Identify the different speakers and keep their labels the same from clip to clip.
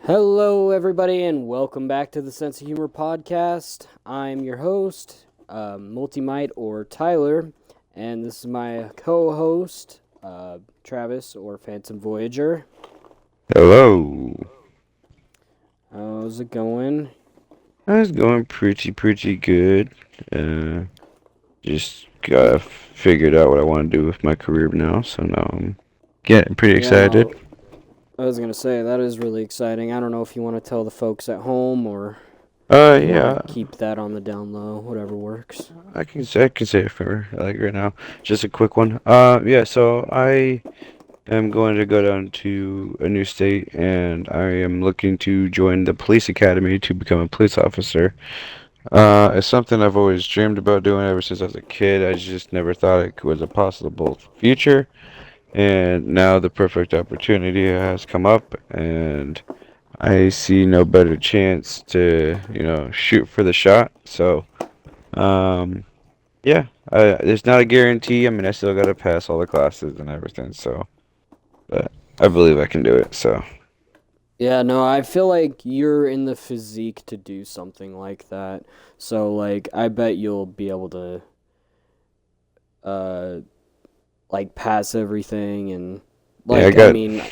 Speaker 1: Hello, everybody, and welcome back to the Sense of Humor podcast. I'm your host, Multimite or Tyler, and this is my co-host, Travis or Phantom Voyager.
Speaker 2: Hello.
Speaker 1: How's it going?
Speaker 2: It's going pretty good. Uh, just got figured out what I want to do with my career now, so now I'm getting pretty
Speaker 1: Yeah,
Speaker 2: excited.
Speaker 1: no, I was gonna say that is really exciting. I don't know if you want to tell the folks at home or if you want to
Speaker 2: Yeah,
Speaker 1: keep that on the down low, whatever works.
Speaker 2: I can say it for like right now. Just a quick one. Yeah. So I am going to go down to a new state, and I am looking to join the police academy to become a police officer. It's something I've always dreamed about doing ever since I was a kid. I just never thought it was a possible future. And now the perfect opportunity has come up, and I see no better chance to, shoot for the shot. So, um, yeah, there's not a guarantee. I mean, I still got to pass all the classes and everything. So, but I believe I can do it. So,
Speaker 1: Yeah, no, I feel like you're in the physique to do something like that. So, like, I bet you'll be able to uh like pass everything and
Speaker 2: yeah, I
Speaker 1: I
Speaker 2: got.
Speaker 1: mean,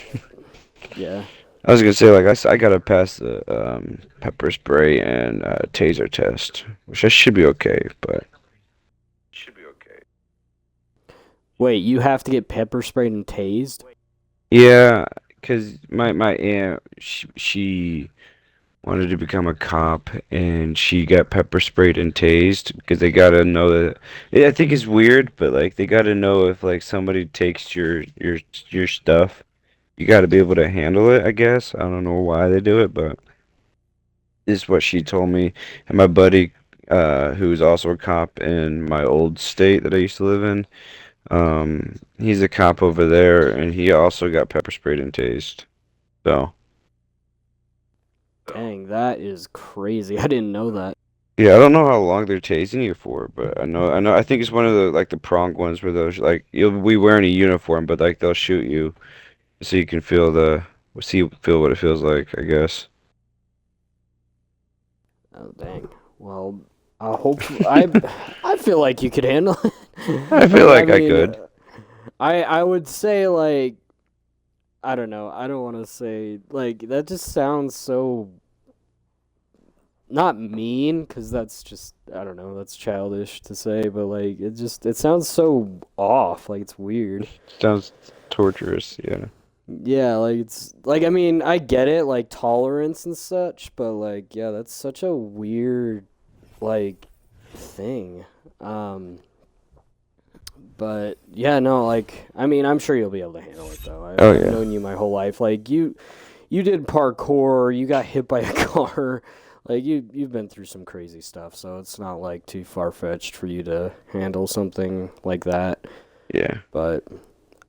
Speaker 1: yeah.
Speaker 2: I was gonna say like I gotta pass the pepper spray and taser test, which I should be okay. But
Speaker 1: Wait, you have to get pepper sprayed and tased?
Speaker 2: yeah, cause my aunt she wanted to become a cop, and she got pepper sprayed and tased because they gotta know that. Yeah, I think it's weird, but like they gotta know if like somebody takes your stuff, you gotta be able to handle it. I guess I don't know why they do it, but this is what she told me. And my buddy, who's also a cop in my old state that I used to live in, he's a cop over there, and he also got pepper sprayed and tased. So.
Speaker 1: Dang, that is crazy. I didn't know that.
Speaker 2: Yeah, I don't know how long they're tasing you for, but I think it's one of the like the prong ones where those like you'll be wearing a uniform, but like they'll shoot you so you can feel what it feels like, I guess.
Speaker 1: Oh, dang. Well, I feel like you could handle it.
Speaker 2: I feel
Speaker 1: Like, I
Speaker 2: like I
Speaker 1: mean,
Speaker 2: could.
Speaker 1: I would say like I don't know. I don't want to say like that just sounds so not mean because that's just I don't know, that's childish to say, but like it sounds so off, like it's weird.
Speaker 2: Sounds torturous, yeah.
Speaker 1: Yeah, like it's like I mean, I get it, like tolerance and such, but like yeah, that's such a weird like thing. Um but yeah, no, like I mean, I'm sure you'll be able to handle it though.
Speaker 2: Oh
Speaker 1: I've
Speaker 2: yeah.
Speaker 1: known you my whole life. Like you did parkour, you got hit by a car. Like you've been through some crazy stuff, so it's not like too far-fetched for you to handle something like that.
Speaker 2: Yeah.
Speaker 1: But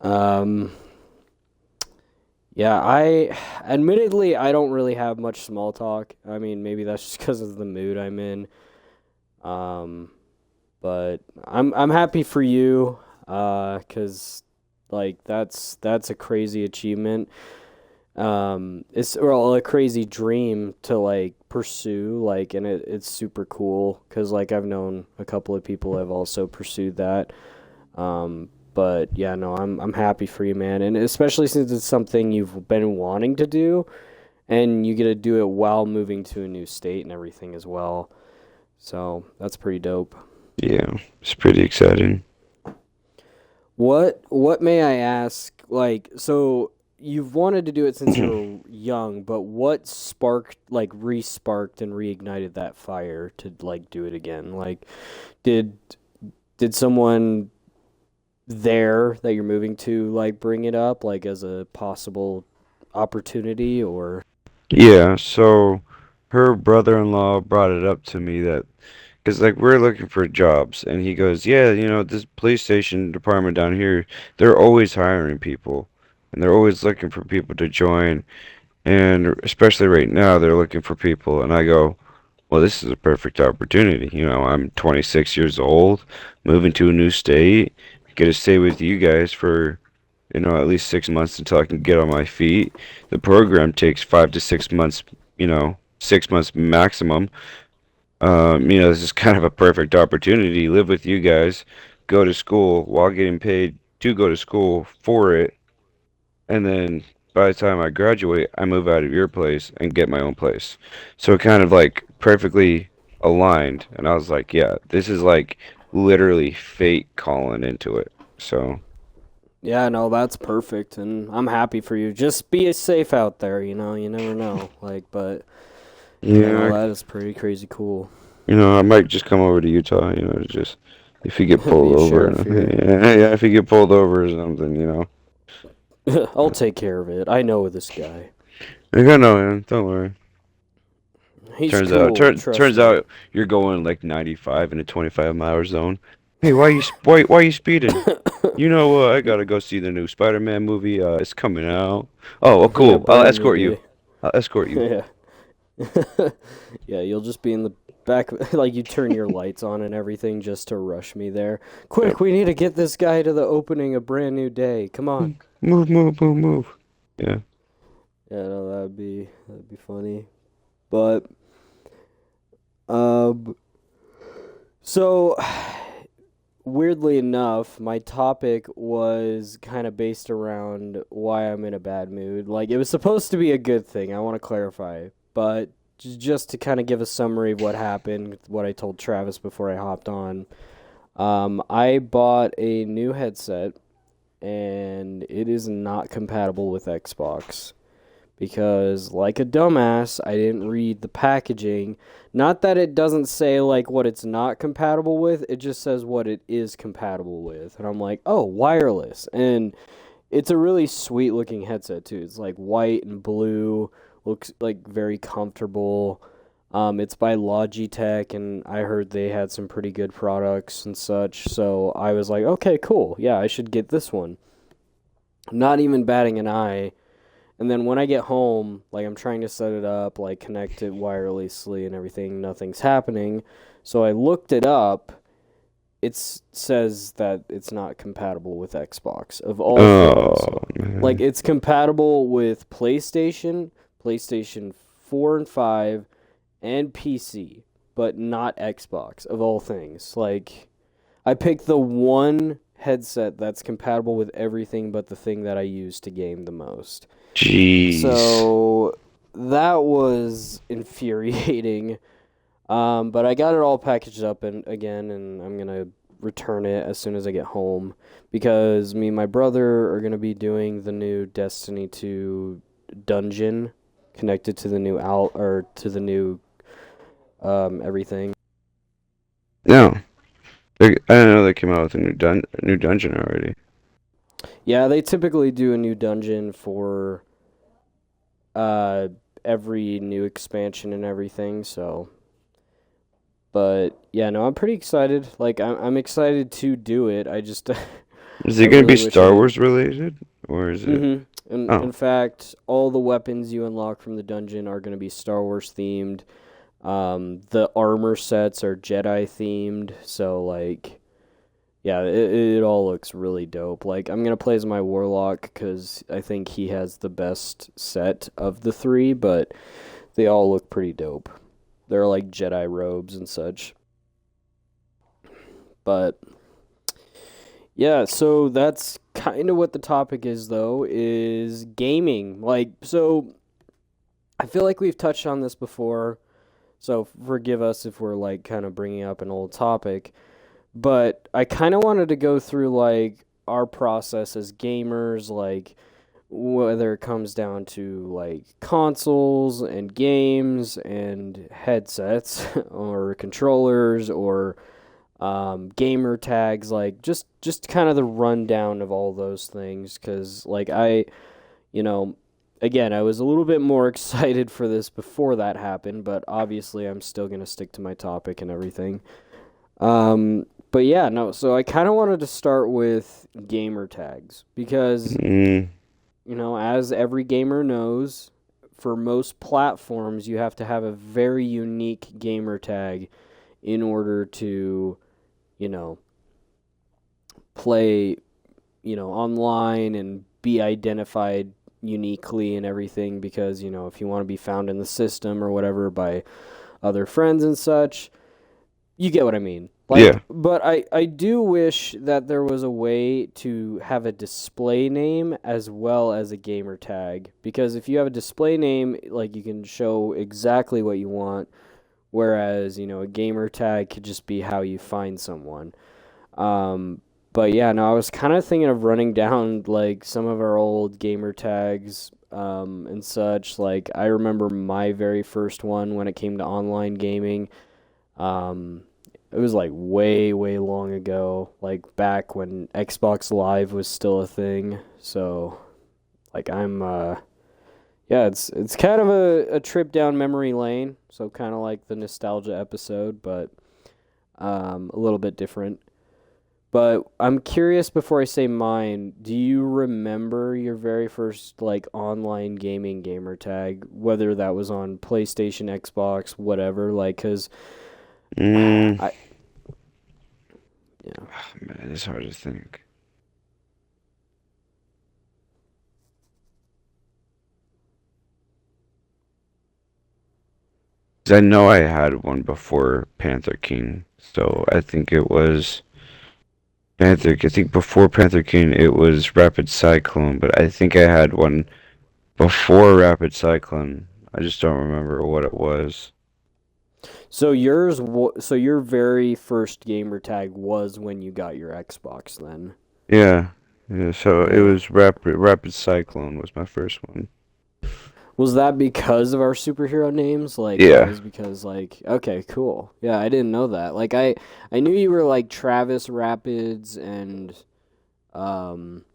Speaker 1: um yeah, I admittedly I don't really have much small talk. I mean, maybe that's just because of the mood I'm in. Um, but I'm happy for you, 'cause like that's a crazy achievement. It's well a crazy dream to like pursue, like, and it's super cool 'cause like I've known a couple of people have also pursued that. But yeah, no, I'm happy for you, man, and especially since it's something you've been wanting to do, and you get to do it while moving to a new state and everything as well. So that's pretty dope.
Speaker 2: Yeah. It's pretty exciting.
Speaker 1: What may I ask? Like, so you've wanted to do it since you were young, but what sparked, like, re-sparked and reignited that fire to like do it again? Like, did did someone there that you're moving to like bring it up like as a possible opportunity or
Speaker 2: Yeah, so her brother-in-law brought it up to me that because like we're looking for jobs, and he goes, "Yeah, this police station department down here, they're always hiring people, and they're always looking for people to join, and especially right now, they're looking for people." And I go, "Well, this is a perfect opportunity. I'm 26 years old, moving to a new state, get to stay with you guys for at least 6 months until I can get on my feet. The program takes 5 to 6 months, 6 months maximum. This is kind of a perfect opportunity. Live with you guys, go to school while getting paid to go to school for it, and then by the time I graduate, I move out of your place and get my own place. So it kind of like perfectly aligned, and I was like, yeah, this is like literally fate calling into it. So,
Speaker 1: Yeah, no, that's perfect, and I'm happy for you. Just be safe out there, you never know. Like, but yeah, no,
Speaker 2: yeah,
Speaker 1: that is pretty crazy cool.
Speaker 2: I might just come over to Utah, to just if you get
Speaker 1: Be
Speaker 2: pulled
Speaker 1: a
Speaker 2: over,
Speaker 1: sheriff here.
Speaker 2: yeah, if you get pulled over or something.
Speaker 1: I'll take care of it. I know this guy.
Speaker 2: I got no, man. Don't worry.
Speaker 1: He's
Speaker 2: Turns out,
Speaker 1: cool, trust
Speaker 2: turns
Speaker 1: me.
Speaker 2: out you're going like 95 in a 25-mile zone. Hey, why you speeding? You know what? I gotta go see the new Spider-Man movie. It's coming out. Oh, well,
Speaker 1: Yeah,
Speaker 2: cool. I'll
Speaker 1: brand new
Speaker 2: escort you.
Speaker 1: day.
Speaker 2: I'll escort you.
Speaker 1: Yeah. Yeah, you'll just be in the back, like you turn your lights on and everything just to rush me there.
Speaker 2: Yep.
Speaker 1: Quick, we need to get this guy to the opening of Brand New Day. Come on.
Speaker 2: Move, move, move, move. Yeah.
Speaker 1: Yeah, no, that'd be funny. But um, so weirdly enough, my topic was kind of based around why I'm in a bad mood. Like it was supposed to be a good thing. I want to clarify, but just to kind of give a summary of what happened, what I told Travis before I hopped on. I bought a new headset, and it is not compatible with Xbox because, like a dumbass, I didn't read the packaging. Not that it doesn't say like what it's not compatible with, it just says what it is compatible with. And I'm like, oh, wireless. And it's a really sweet looking headset too. It's like white and blue, looks like very comfortable. It's by Logitech, and I heard they had some pretty good products and such. So I was like, okay, cool. Yeah, I should get this one. Not even batting an eye. And then when I get home, like I'm trying to set it up, like connect it wirelessly and everything, nothing's happening. So I looked it up. It says that it's not compatible with Xbox of all things.
Speaker 2: Oh
Speaker 1: Like
Speaker 2: man.
Speaker 1: it's compatible with PlayStation, PlayStation 4 and 5, and PC, but not Xbox of all things. Like I picked the one headset that's compatible with everything but the thing that I use to game the most.
Speaker 2: Jeez.
Speaker 1: So that was infuriating. But I got it all packaged up and again, and I'm gonna return it as soon as I get home because me and my brother are gonna be doing the new Destiny 2 dungeon connected to the new out or to the new everything.
Speaker 2: No. I didn't know they came out with a new dungeon already.
Speaker 1: Yeah, they typically do a new dungeon for uh every new expansion and everything. So, but yeah, no, I'm pretty excited. Like I'm excited to do it. I just
Speaker 2: Is
Speaker 1: I
Speaker 2: it gonna be
Speaker 1: really wish I
Speaker 2: Star
Speaker 1: didn't.
Speaker 2: Wars related, or is it?
Speaker 1: Mhm. In
Speaker 2: Oh,
Speaker 1: fact, all the weapons you unlock from the dungeon are going to be Star Wars themed. The armor sets are Jedi themed. So like, yeah, it all looks really dope. Like I'm gonna play as my warlock because I think he has the best set of the three, but they all look pretty dope. They're like Jedi robes and such. But yeah, so that's kind of what the topic is though, is gaming. Like so I feel like we've touched on this before, so forgive us if we're like kind of bringing up an old topic, but I kind of wanted to go through like our process as gamers, like whether it comes down to like consoles and games and headsets or controllers or gamer tags, like just kind of the rundown of all those things, because like you know, again, I was a little bit more excited for this before that happened, but obviously I'm still gonna stick to my topic and everything. But yeah, no, so I kind of wanted to start with gamer tags because,
Speaker 2: mm,
Speaker 1: as every gamer knows, for most platforms, you have to have a very unique gamer tag in order to, you know, play online and be identified uniquely and everything because, if you want to be found in the system or whatever by other friends and such, you get what I mean.
Speaker 2: Yeah.
Speaker 1: But I do wish that there was a way to have a display name as well as a gamer tag. Because if you have a display name, like you can show exactly what you want, whereas, a gamer tag could just be how you find someone. But yeah, no, I was kind of thinking of running down like some of our old gamer tags and such. Like I remember my very first one when it came to online gaming. Um, it was like way, way long ago, like back when Xbox Live was still a thing. So, like yeah, it's kind of a trip down memory lane. So kind of like the nostalgia episode, but a little bit different. But I'm curious before I say mine, do you remember your very first like online gaming gamer tag, whether that was on PlayStation, Xbox, whatever, like cuz
Speaker 2: Mm,
Speaker 1: I yeah.
Speaker 2: man, it's hard to think. 'Cause I know I had one before Panther King, so I think it was Panther. I think before Panther King it was Rapid Cyclone, but I think I had one before Rapid Cyclone. I just don't remember what it was.
Speaker 1: So your very first gamer tag was when you got your Xbox then.
Speaker 2: Yeah, yeah. So it
Speaker 1: Yeah.
Speaker 2: was Rapid Cyclone was my first one.
Speaker 1: Was that because of our superhero names? Like that
Speaker 2: Yeah,
Speaker 1: was because like okay, cool. Yeah, I didn't know that. Like I knew you were like Travis Rapids and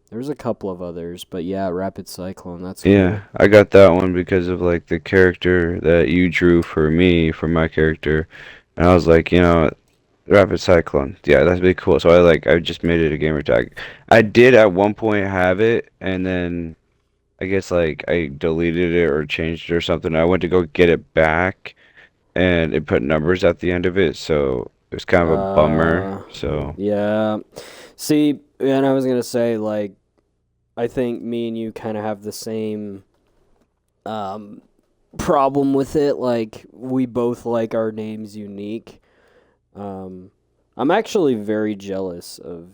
Speaker 1: there's a couple of others, but yeah, Rapid Cyclone, that's
Speaker 2: yeah.
Speaker 1: cool.
Speaker 2: I got that one because of like the character that you drew for me for my character, and I was like, Rapid Cyclone. Yeah, that'd be cool. So I just made it a gamer tag. I did at one point have it, and then I guess like I deleted it or changed it or something. I went to go get it back, and it put numbers at the end of it, so it was kind of a bummer.
Speaker 1: Uh
Speaker 2: So
Speaker 1: yeah. See, and I was gonna say like I think me and you kind of have the same um problem with it. Like we both like our names unique. Um, I'm actually very jealous of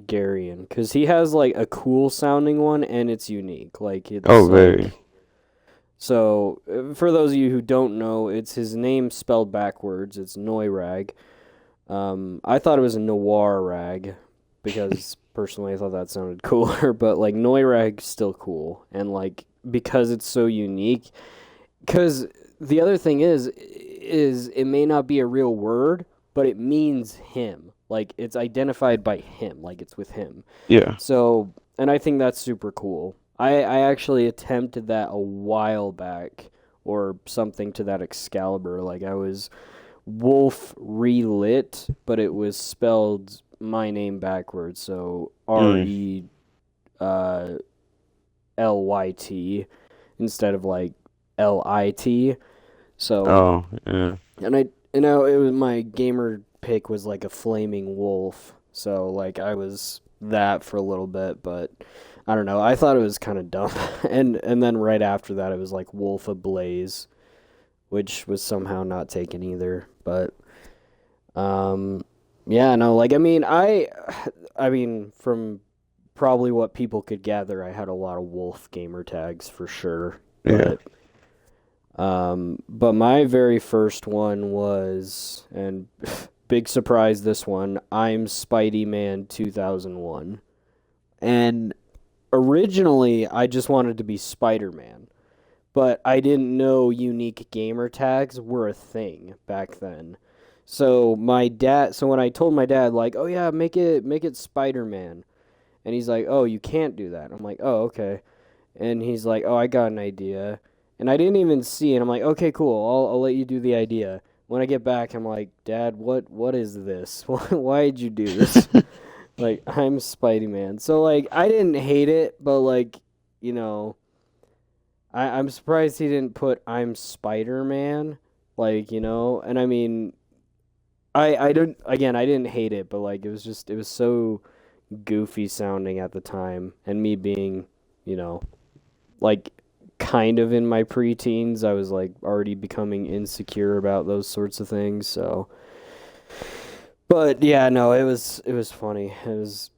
Speaker 1: Garion because he has like a cool sounding one and it's unique. Like it's
Speaker 2: oh, very.
Speaker 1: like so. For those of you who don't know, it's his name spelled backwards. It's Noirag. I thought it was a Noir Rag because personally I thought that sounded cooler, but like Noirag's still cool and like because it's so unique. Because the other thing is it may not be a real word, but it means him. Like it's identified by him. Like it's with him.
Speaker 2: Yeah.
Speaker 1: So, and I think that's super cool. I actually attempted that a while back or something to that Excalibur. Like I was Wolf Relit, but it was spelled my name backwards. So
Speaker 2: Mm.
Speaker 1: RE uh, LYT instead of like LIT. So
Speaker 2: Oh, yeah.
Speaker 1: and it was my gamer pick was like a flaming wolf. So like I was that for a little bit, but I don't know. I thought it was kind of dumb. And then right after that it was like Wolf Ablaze, which was somehow not taken either. But um yeah, no, like I mean from probably what people could gather, I had a lot of wolf gamer tags for sure.
Speaker 2: Yeah.
Speaker 1: But my very first one was, and big surprise this one, I'm Spidey Man 2001. And originally, I just wanted to be Spider Man, but I didn't know unique gamer tags were a thing back then. So when I told my dad, like, oh yeah, make it Spider Man, and he's like, oh, you can't do that. I'm like, oh, okay. And he's like, oh, I got an idea. And I didn't even see it. I'm like, okay, cool. I'll let you do the idea. When I get back, I'm like, Dad, what is this? Why did you do this? Like, I'm Spidey Man. So like, I didn't hate it, but like, you know, I'm surprised he didn't put I'm Spider Man. Like, and I mean, I didn't hate it, but like, it was so goofy sounding at the time, and me being, you know, like kind of in my preteens, I was like already becoming insecure about those sorts of things. So, but yeah, no, it was funny. It was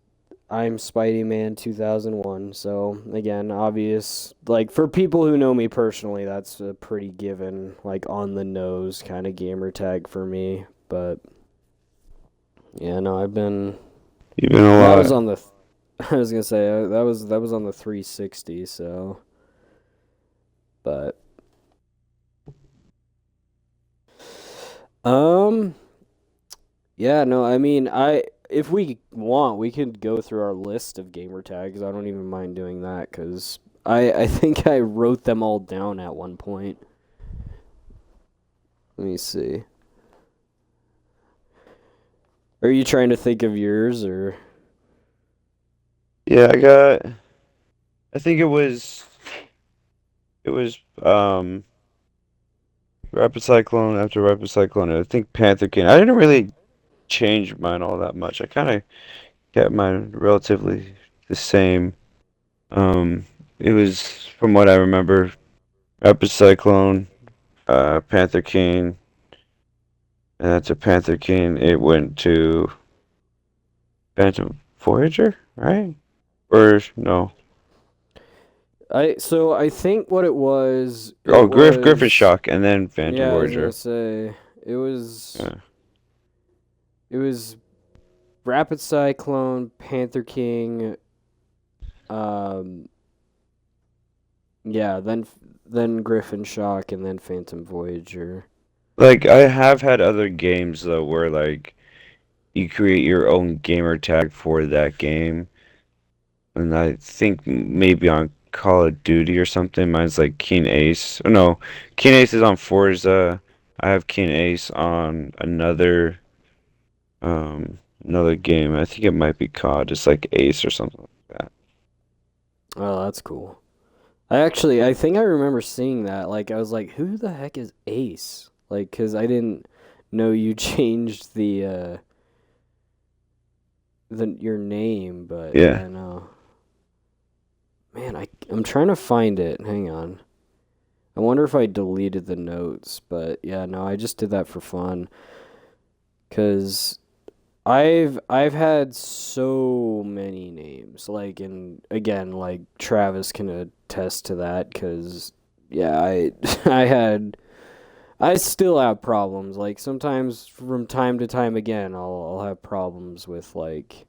Speaker 1: I'm Spidey Man 2001. So again, obvious. Like for people who know me personally, that's a pretty given, like on the nose kind of gamer tag for me. But yeah, no, I've been.
Speaker 2: You've been a
Speaker 1: That was
Speaker 2: lot.
Speaker 1: on the. I was gonna say that was on the 360. So, but um, yeah, no, I mean, if we want, we could go through our list of gamer tags. I don't even mind doing that because I think I wrote them all down at one point. Let me see. Are you trying to think of yours or?
Speaker 2: Yeah, I got. I think it was Rapid Cyclone after Rapid Cyclone. I think Panther King. I didn't really change mine all that much. I kind of kept mine relatively the same. Um, it was from what I remember, Rapid Cyclone, Panther King, and after Panther King, it went to Phantom Voyager, right? Or no?
Speaker 1: I think what it
Speaker 2: Oh, Griffin
Speaker 1: was
Speaker 2: Shock, and then Phantom
Speaker 1: yeah, I was gonna
Speaker 2: Voyager.
Speaker 1: say it was
Speaker 2: Yeah.
Speaker 1: it was Rapid Cyclone, Panther King, um yeah, then Griffin Shock and then Phantom Voyager.
Speaker 2: Like I have had other games though where like you create your own gamer tag for that game, and I think maybe on Call of Duty or something, mine's like Keen Ace. Oh no, Keen Ace is on Forza. I have Keen Ace on another game. I think it might be COD. It's like Ace or something like that.
Speaker 1: Oh, that's cool. I think I remember seeing that. Like I was like, who the heck is Ace? Like cuz I didn't know you changed the your name, but
Speaker 2: Yeah.
Speaker 1: yeah, no. Man, I'm trying to find it. Hang on. I wonder if I deleted the notes, but yeah, no, I just did that for fun. Cause I've had so many names. Like and again, like Travis can attest to that. Cause yeah, I still have problems. Like sometimes from time to time again, I'll have problems with like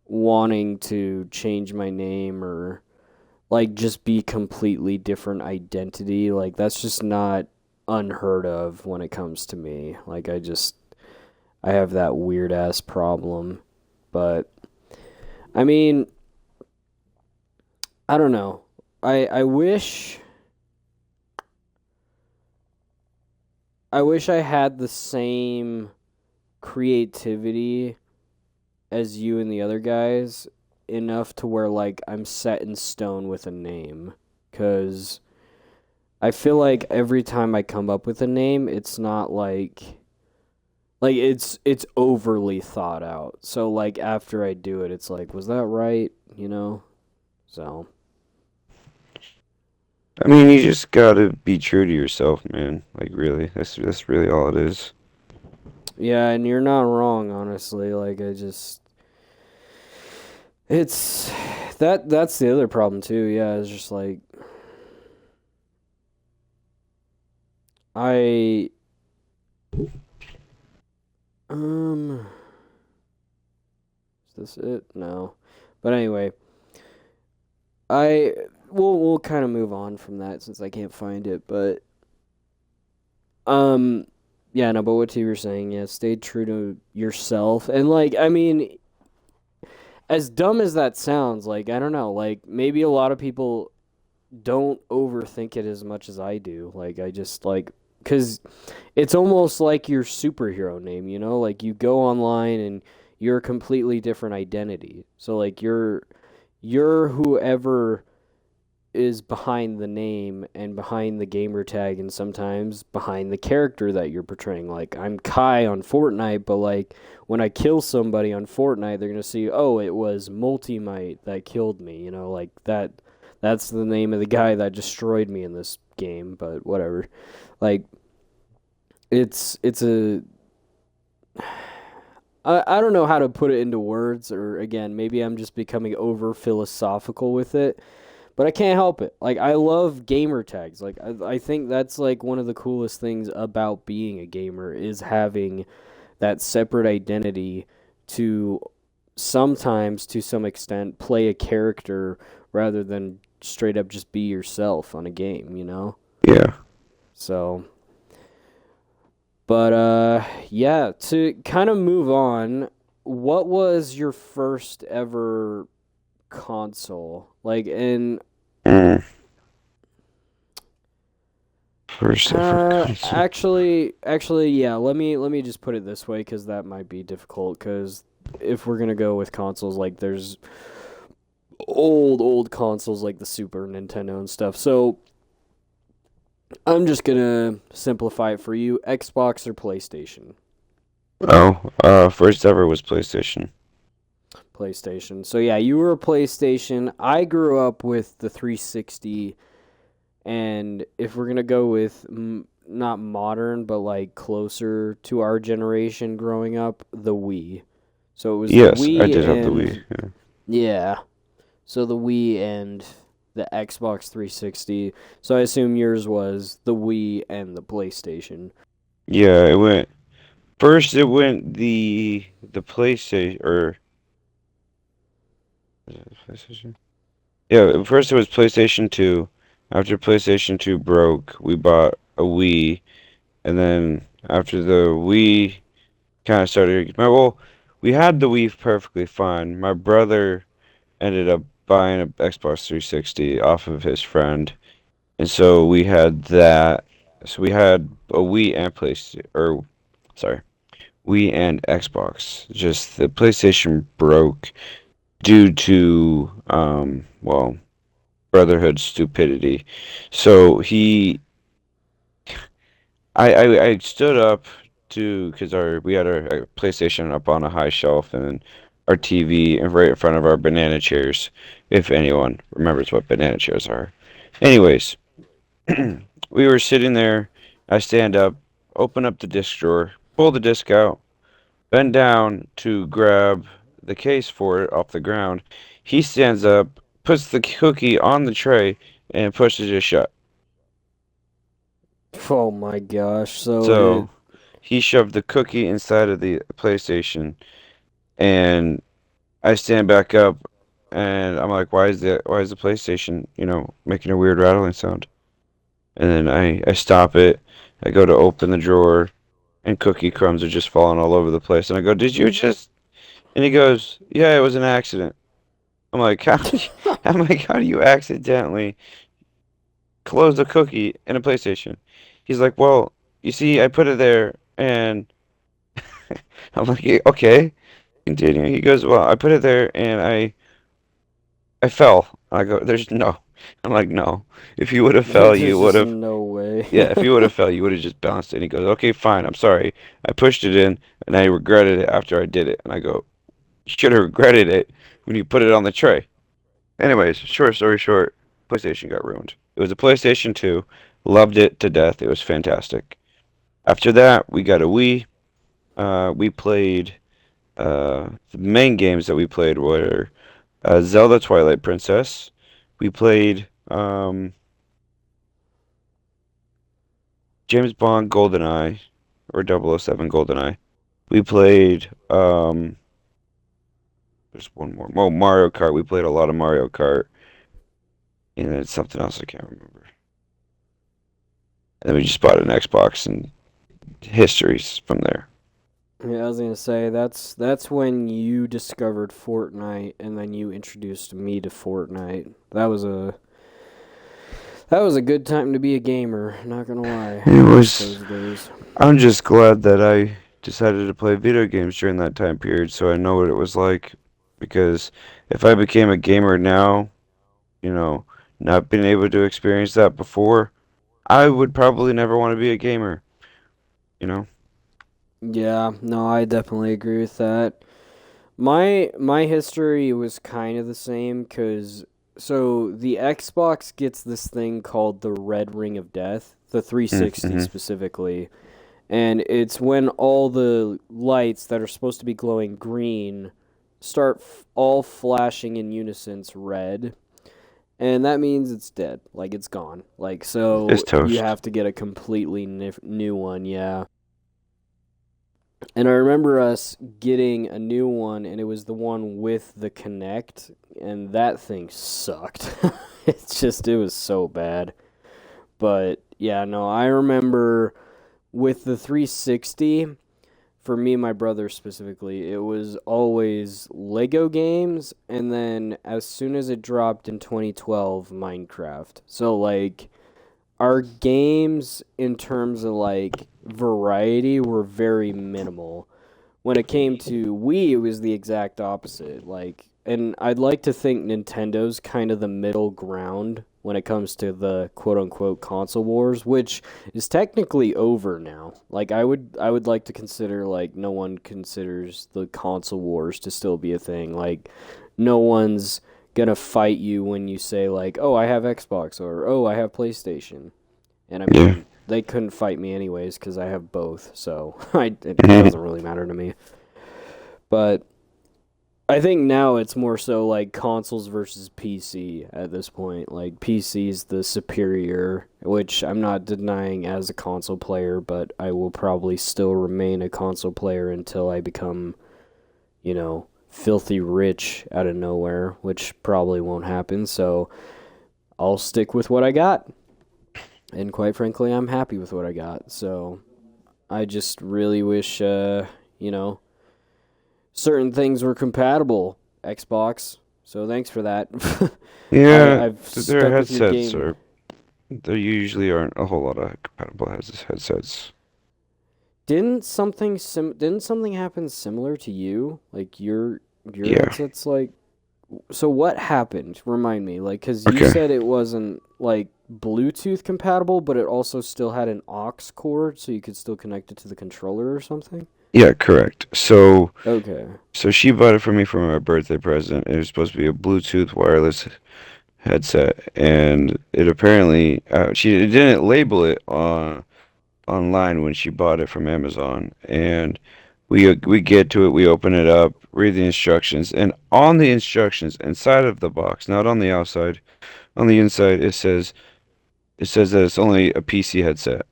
Speaker 1: wanting to change my name or like just be completely different identity. Like that's just not unheard of when it comes to me. Like I have that weird ass problem. But I mean, I don't know. I wish I had the same creativity as you and the other guys enough to where like I'm set in stone with a name cuz I feel like every time I come up with a name, it's not like it's overly thought out. So like after I do it, it's like, was that right? You know? So
Speaker 2: I mean, you just gotta be true to yourself, man. Like really, that's really all it is.
Speaker 1: yeah, and you're not wrong, honestly. Like it's that's the other problem too. Yeah, it's just like I um is this it? No. But anyway, I we'll kind of move on from that since I can't find it, but um yeah, no, but what you were saying, yeah, stay true to yourself. And like I mean, as dumb as that sounds, like I don't know, like maybe a lot of people don't overthink it as much as I do. Like I just like cuz it's almost like your superhero name, you know? Like you go online and you're a completely different identity. So like you're whoever is behind the name and behind the gamer tag and sometimes behind the character that you're portraying. Like I'm Kai on Fortnite, but like when I kill somebody on Fortnite, they're gonna see, oh, it was Multimite that killed me. Like that's the name of the guy that destroyed me in this game. But whatever. Like it's a I don't know how to put it into words, or again, maybe I'm just becoming over philosophical with it, but I can't help it. Like, I love gamer tags. Like, I think that's like one of the coolest things about being a gamer is having that separate identity to sometimes, to some extent, play a character rather than straight up just be yourself on a game.
Speaker 2: Yeah.
Speaker 1: So. But yeah, to kind of move on, what was your first ever console? Like in
Speaker 2: Mm. First ever console.
Speaker 1: actually yeah, let me just put it this way cuz that might be difficult cuz if we're going to go with consoles like there's old consoles like the Super Nintendo and stuff. So I'm just going to simplify it for you. Xbox or PlayStation?
Speaker 2: Oh, first ever was PlayStation.
Speaker 1: PlayStation. So yeah, you were a PlayStation. I grew up with the 360, and if we're gonna go with not modern, but like closer to our generation growing up, the Wii. So it was the
Speaker 2: Yes, I
Speaker 1: Wii
Speaker 2: did have the Wii.
Speaker 1: and yeah, so the Wii and the Xbox 360. So I assume yours was the Wii and the PlayStation.
Speaker 2: Yeah, it went first. It went the PlayStation or was it the PlayStation? Yeah, at first it was PlayStation 2. After PlayStation 2 broke, we bought a Wii, and then after the Wii kind of started, well, we had the Wii perfectly fine. My brother ended up buying an Xbox 360 off of his friend, and so we had that. So we had a Wii and PlayStation, or sorry, Wii and Xbox. Just the PlayStation broke due to well, Brotherhood's stupidity. So I stood up to because our we had our PlayStation up on a high shelf and our TV and right in front of our banana chairs. If anyone remembers what banana chairs are. Anyways, we were sitting there. I stand up, open up the disc drawer, pull the disc out, bend down to grab the case for it off the ground. He stands up, puts the cookie on the tray, and pushes it shut.
Speaker 1: Oh my gosh! So it
Speaker 2: So he shoved the cookie inside of the PlayStation, and I stand back up, and I'm like, why is the PlayStation, making a weird rattling sound? And then I stop it. I go to open the drawer, and cookie crumbs are just falling all over the place. And I go, did you just? And he goes, yeah, it was an accident. I'm like, how do you accidentally close a cookie in a PlayStation? He's like, well, you see, I put it there, and I'm like, "Yeah, okay, continue." He goes, well, I put it there, and I fell. I go, there's no. I'm like, no. If you would have fell, you
Speaker 1: there's
Speaker 2: would
Speaker 1: just
Speaker 2: have.
Speaker 1: no way.
Speaker 2: Yeah, if you would have fell, you would have just bounced it. And he goes, okay, fine. I'm sorry. I pushed it in, and I regretted it after I did it. And I go, you should have regretted it when you put it on the tray. Anyways, short story short, PlayStation got ruined. It was a PlayStation 2. Loved it to death. It was fantastic. After that, we got a Wii. We played. The main games that we played were Zelda Twilight Princess. We played James Bond GoldenEye or 007 GoldenEye. We played there's one more. Oh, Mario Kart. We played a lot of Mario Kart. And then something else I can't remember. And then we just bought an Xbox and histories from there.
Speaker 1: Yeah, I was gonna say that's when you discovered Fortnite, and then you introduced me to Fortnite. That was a good time to be a gamer. Not gonna lie.
Speaker 2: It
Speaker 1: I miss
Speaker 2: was
Speaker 1: those days.
Speaker 2: I'm just glad that I decided to play video games during that time period so I know what it was like. Because if I became a gamer now, you know, not been able to experience that before, I would probably never want to be a gamer, you know?
Speaker 1: Yeah, no, I definitely agree with that. My history was kind of the same because so the Xbox gets this thing called the Red Ring of Death, the 360
Speaker 2: Mm-hmm.
Speaker 1: specifically, and it's when all the lights that are supposed to be glowing green start all flashing in unison red, and that means it's dead, like it's gone. Like
Speaker 2: It's
Speaker 1: so you
Speaker 2: toast.
Speaker 1: have to get a completely new one, yeah. And I remember us getting a new one, and it was the one with the Kinect, and that thing sucked. It was so bad. But yeah, no, I remember with the 360, for me and my brother specifically, it was always Lego games, and then as soon as it dropped in 2012, Minecraft. So, like, our games in terms of like variety were very minimal. When it came to Wii, it was the exact opposite. Like, and I'd like to think Nintendo's kind of the middle ground when it comes to the quote unquote console wars, which is technically over now. Like, I would like to consider like no one considers the console wars to still be a thing. Like, no one's gonna fight you when you say like, "Oh, I have Xbox" or "Oh, I have PlayStation." And I
Speaker 2: Yeah.
Speaker 1: mean, they couldn't fight me anyways because I have both, so it
Speaker 2: Mhm.
Speaker 1: doesn't really matter to me. But I think now it's more so like consoles versus PC at this point. Like PC's the superior, which I'm not denying as a console player, but I will probably still remain a console player until I become, filthy rich out of nowhere, which probably won't happen. So I'll stick with what I got. And quite frankly, I'm happy with what I got. So I just really wish, you know, certain things were compatible. Xbox. So thanks for that.
Speaker 2: Yeah,
Speaker 1: I've
Speaker 2: their
Speaker 1: stuck with your
Speaker 2: headsets
Speaker 1: game.
Speaker 2: are there usually aren't a whole lot of compatible headsets.
Speaker 1: Didn't something happen similar to you? Like your
Speaker 2: Yeah.
Speaker 1: headsets like so what happened? Remind me. Like cuz you
Speaker 2: Okay.
Speaker 1: said it wasn't like Bluetooth compatible, but it also still had an aux cord so you could still connect it to the controller or something?
Speaker 2: Yeah, correct.
Speaker 1: Okay.
Speaker 2: So she bought it for me for my birthday present. It was supposed to be a Bluetooth wireless headset, and it apparently she didn't label it online when she bought it from Amazon. And we get to it, we open it up, read the instructions, and on the instructions inside of the box, not on the outside, on the inside, it says that it's only a PC headset,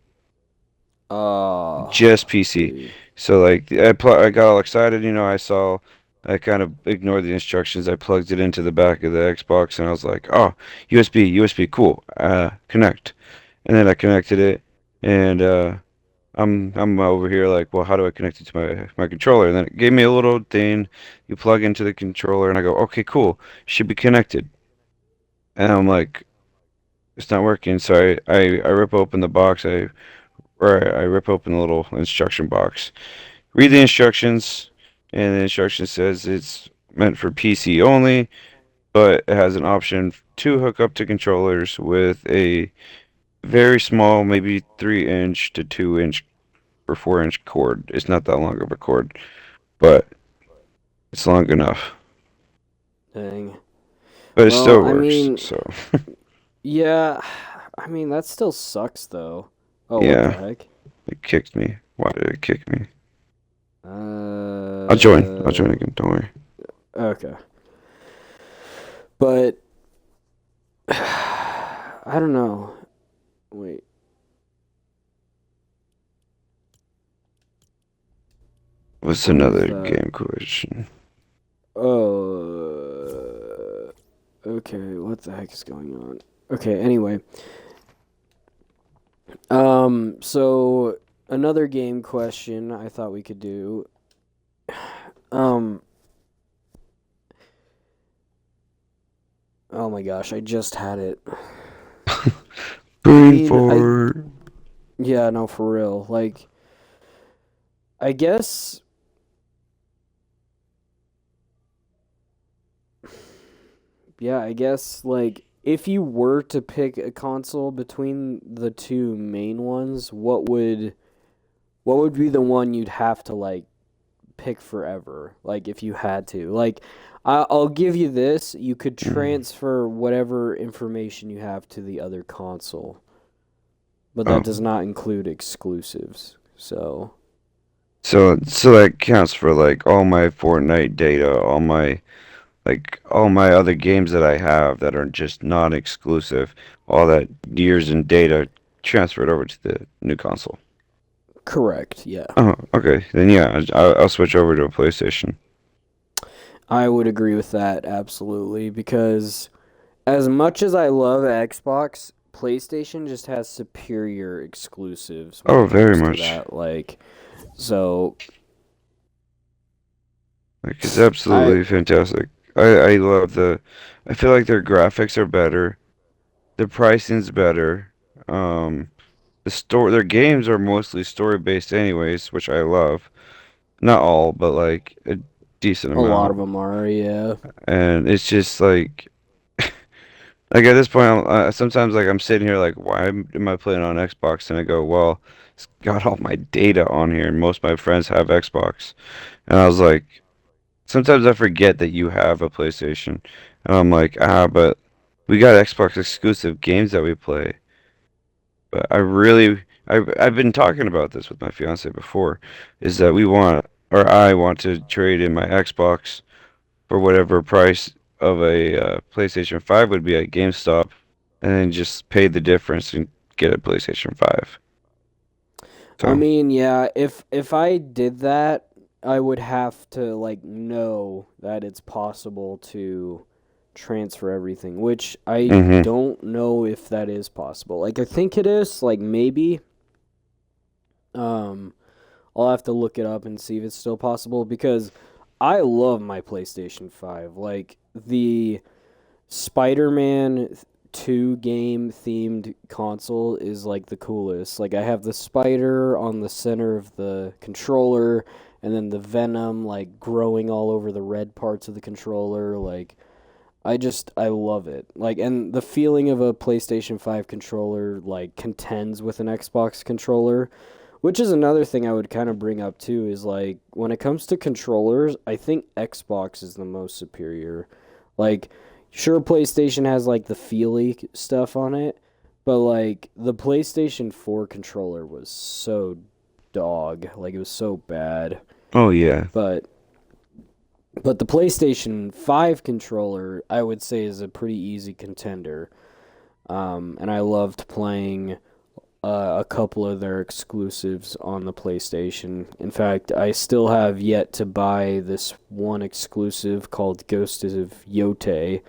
Speaker 2: just PC.
Speaker 1: Dude.
Speaker 2: So like I got all excited, I kind of ignored the instructions. I plugged it into the back of the Xbox, and I was like, "Oh, USB, cool. Connect." And then I connected it, and I'm over here like, well, how do I connect it to my controller? And then it gave me a little thing. You plug into the controller, and I go, okay, cool, should be connected. And I'm like, it's not working. So I rip open the box. I rip open the little instruction box. Read the instructions, and the instruction says it's meant for PC only, but it has an option to hook up to controllers with a very small, maybe 3 inch to 2 inch or 4 inch cord. It's not that long of a cord, but it's long enough.
Speaker 1: Dang.
Speaker 2: But it
Speaker 1: Well,
Speaker 2: still
Speaker 1: I
Speaker 2: works.
Speaker 1: mean,
Speaker 2: So
Speaker 1: yeah, I mean that still sucks though. Oh, what the
Speaker 2: yeah,
Speaker 1: heck?
Speaker 2: it kicked me. Why did it kick me? I'll join. I'll join
Speaker 1: Uh,
Speaker 2: again. Don't worry.
Speaker 1: okay. But I don't know. Wait.
Speaker 2: What's
Speaker 1: What is
Speaker 2: another
Speaker 1: that?
Speaker 2: game question?
Speaker 1: Okay, what the heck is going on? Okay, anyway. So another game question I thought we could do. Um, oh my gosh, I just had it. I
Speaker 2: Brain
Speaker 1: mean,
Speaker 2: fart.
Speaker 1: yeah, no, for real. Like, I guess, yeah, I guess, like, if you were to pick a console between the two main ones, what would be the one you'd have to like pick forever? Like if you had to. Like I'll give you this, you could
Speaker 2: Mm.
Speaker 1: transfer whatever information you have to the other console, but that
Speaker 2: Oh,
Speaker 1: does not include exclusives. So,
Speaker 2: so that counts for like all my Fortnite data, all my other games that I have that are just non-exclusive, all that years in data transferred over to the new console.
Speaker 1: correct. Yeah.
Speaker 2: Oh, okay. Then yeah, I'll switch over to a PlayStation.
Speaker 1: I would agree with that absolutely because as much as I love Xbox, PlayStation just has superior exclusives when
Speaker 2: Oh,
Speaker 1: it
Speaker 2: very
Speaker 1: comes to
Speaker 2: much.
Speaker 1: that. Like, so
Speaker 2: Like it's
Speaker 1: I
Speaker 2: absolutely fantastic. I love the. I feel like their graphics are better. The pricing's better. Um, their games are mostly story based anyways, which I love. Not all, but like a decent
Speaker 1: a lot of
Speaker 2: amount.
Speaker 1: them are, yeah.
Speaker 2: And it's just like at this point, sometimes like I'm sitting here like, why am I playing on Xbox? And I go, well, it's got all my data on here, and most of my friends have Xbox. And I was like, sometimes I forget that you have a PlayStation, and I'm like, but we got Xbox exclusive games that we play. But I've been talking about this with my fiance before, is that or I want to trade in my Xbox for whatever price of a PlayStation 5 would be at GameStop, and then just pay the difference and get a PlayStation 5.
Speaker 1: I
Speaker 2: So,
Speaker 1: mean, yeah, if I did that, I would have to like know that it's possible to transfer everything, which I
Speaker 2: hmm
Speaker 1: don't know if that is possible. Like I think it is, like maybe. Um I'll have to look it up and see if it's still possible because I love my PlayStation 5. Like the Spider-Man 2 game themed console is like the coolest. Like I have the spider on the center of the controller and then the venom like growing all over the red parts of the controller. Like I love it. Like and the feeling of a PlayStation 5 controller like contends with an Xbox controller, which is another thing I would kind of bring up too is like when it comes to controllers, I think Xbox is the most superior. Like sure PlayStation has like the feely stuff on it, but like the PlayStation 4 controller was so dog, like it was so bad.
Speaker 2: oh yeah.
Speaker 1: But the PlayStation 5 controller, I would say, is a pretty easy contender. And I loved playing a couple of their exclusives on the PlayStation. In fact, I still have yet to buy this one exclusive called Ghost of Yote,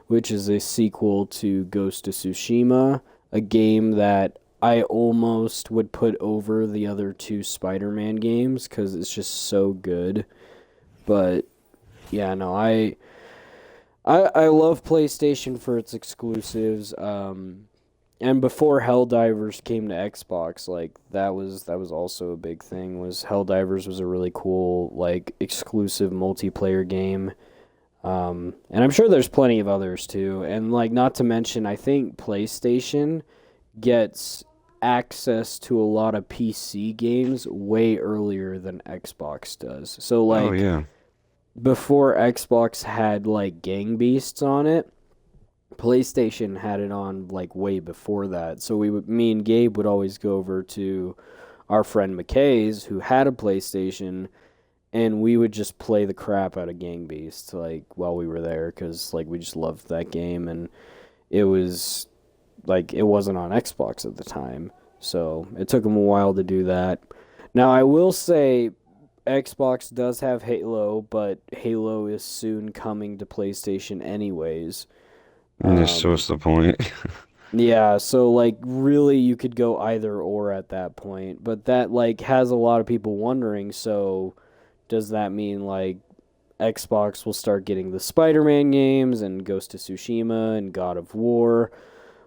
Speaker 1: which is a sequel to Ghost of Tsushima, a game that I almost would put over the other two Spider Man games because it's just so good. But yeah, no, I love PlayStation for its exclusives. And before Helldivers came to Xbox, like that was also a big thing. Was Helldivers was a really cool like exclusive multiplayer game. And I'm sure there's plenty of others too. And like not to mention, I think PlayStation gets access to a lot of PC games way earlier than Xbox does. So
Speaker 2: Oh
Speaker 1: like
Speaker 2: yeah.
Speaker 1: before Xbox had like Gang Beasts on it, PlayStation had it on like way before that. So me and Gabe would always go over to our friend McKay's who had a PlayStation, and we would just play the crap out of Gang Beasts like while we were there because like we just loved that game, and it was like it wasn't on Xbox at the time, so it took them a while to do that. Now I will say Xbox does have Halo, but Halo is soon coming to PlayStation anyways.
Speaker 2: And so
Speaker 1: Um,
Speaker 2: what's the point?
Speaker 1: yeah, so like really you could go either or at that point, but that like has a lot of people wondering, so does that mean like Xbox will start getting the Spider-Man games and Ghost of Tsushima and God of War?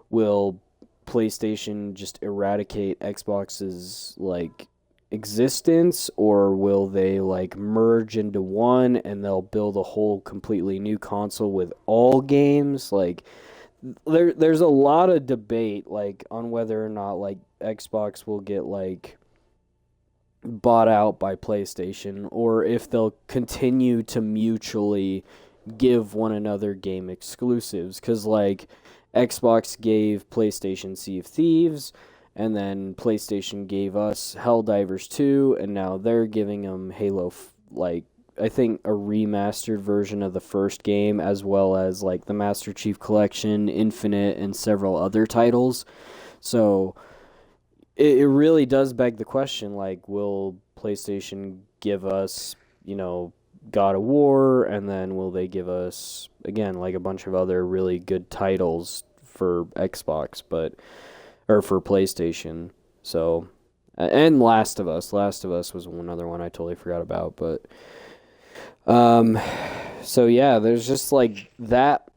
Speaker 1: Will PlayStation just eradicate Xbox's like existence, or will they like merge into one and they'll build a whole completely new console with all games? Like there's a lot of debate like on whether or not like Xbox will get like bought out by PlayStation or if they'll continue to mutually give one another game exclusives cuz like Xbox gave PlayStation Sea of Thieves and then PlayStation gave us Helldivers 2 and now they're giving them like I think a remastered version of the first game as well as like the Master Chief Collection, Infinite and several other titles. So it really does beg the question like will PlayStation give us, God of War and then will they give us again like a bunch of other really good titles for Xbox but or for PlayStation. So and Last of Us. Last of Us was one other one I totally forgot about, but um so yeah, there's just like that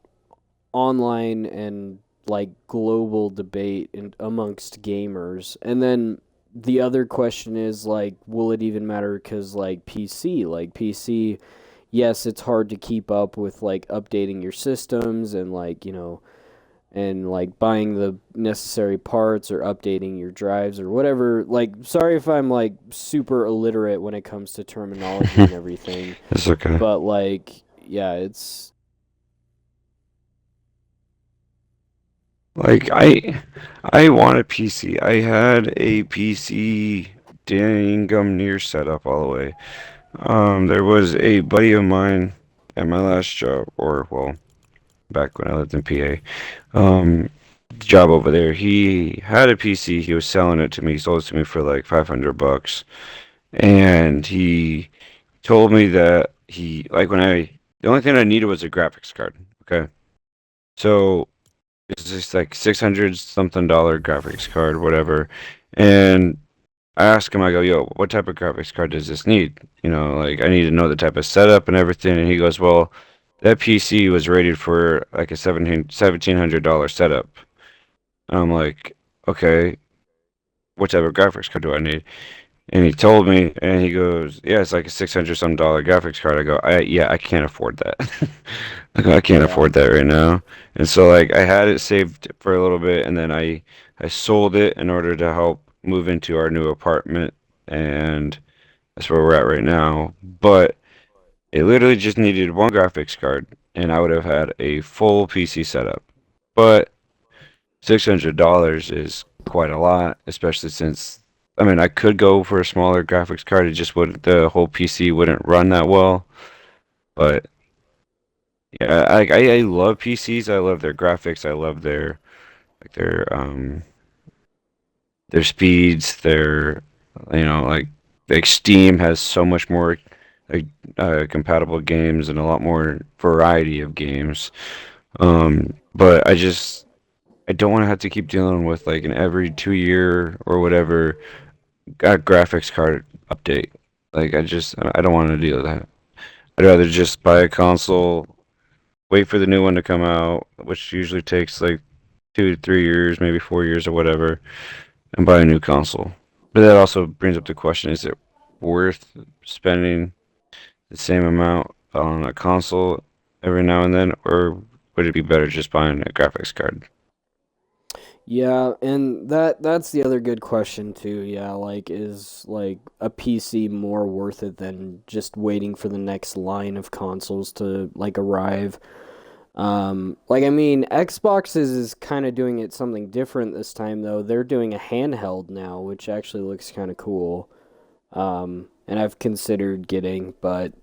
Speaker 1: online and like global debate amongst gamers. And then the other question is like, will it even matter? Because like PC, yes, it's hard to keep up with like updating your systems and like and like buying the necessary parts or updating your drives or whatever. Like, sorry if I'm like super illiterate when it comes to terminology and everything,
Speaker 2: It's okay.
Speaker 1: but like, yeah, it's
Speaker 2: Like I want a PC. I had a PC dangum near set up all the way. There was a buddy of mine at my last job, or well, back when I lived in PA. Job over there. He had a PC. He was selling it to me. He sold it to me for like $500, and he told me that he like when I the only thing I needed was a graphics card. Okay, so it's just like 600 something dollar graphics card, whatever. And I asked him, I go, yo, what type of graphics card does this need? Like I need to know the type of setup and everything. And he goes, well, that PC was rated for like a $1,700 setup. And I'm like, okay, what type of graphics card do I need? And he told me, and he goes, yeah, it's like a 600 some dollar graphics card. I go, yeah, I can't afford that. I go, I can't
Speaker 1: yeah.
Speaker 2: afford that right now. And so like I had it saved for a little bit, and then I sold it in order to help move into our new apartment, and that's where we're at right now. But it literally just needed one graphics card, and I would have had a full PC setup. But $600 is quite a lot, especially since I mean I could go for a smaller graphics card. It just would the whole PC wouldn't run that well. But yeah, I love PCs. I love their graphics. I love like their speeds. Like Steam has so much more like compatible games and a lot more variety of games. But I don't want to have to keep dealing with like an every 2 year or whatever graphics card update. Like I don't want to deal with that. I'd rather just buy a console, wait for the new one to come out, which usually takes like 2 to 3 years, maybe 4 years or whatever, and buy a new console. But that also brings up the question: is it worth spending the same amount on a console every now and then, or would it be better just buying a graphics card?
Speaker 1: Yeah, and that's the other good question too. Yeah, like is like a PC more worth it than just waiting for the next line of consoles to like arrive? Like I mean, Xbox is kind of doing it something different this time though. They're doing a handheld now, which actually looks kind of cool. And I've considered getting, but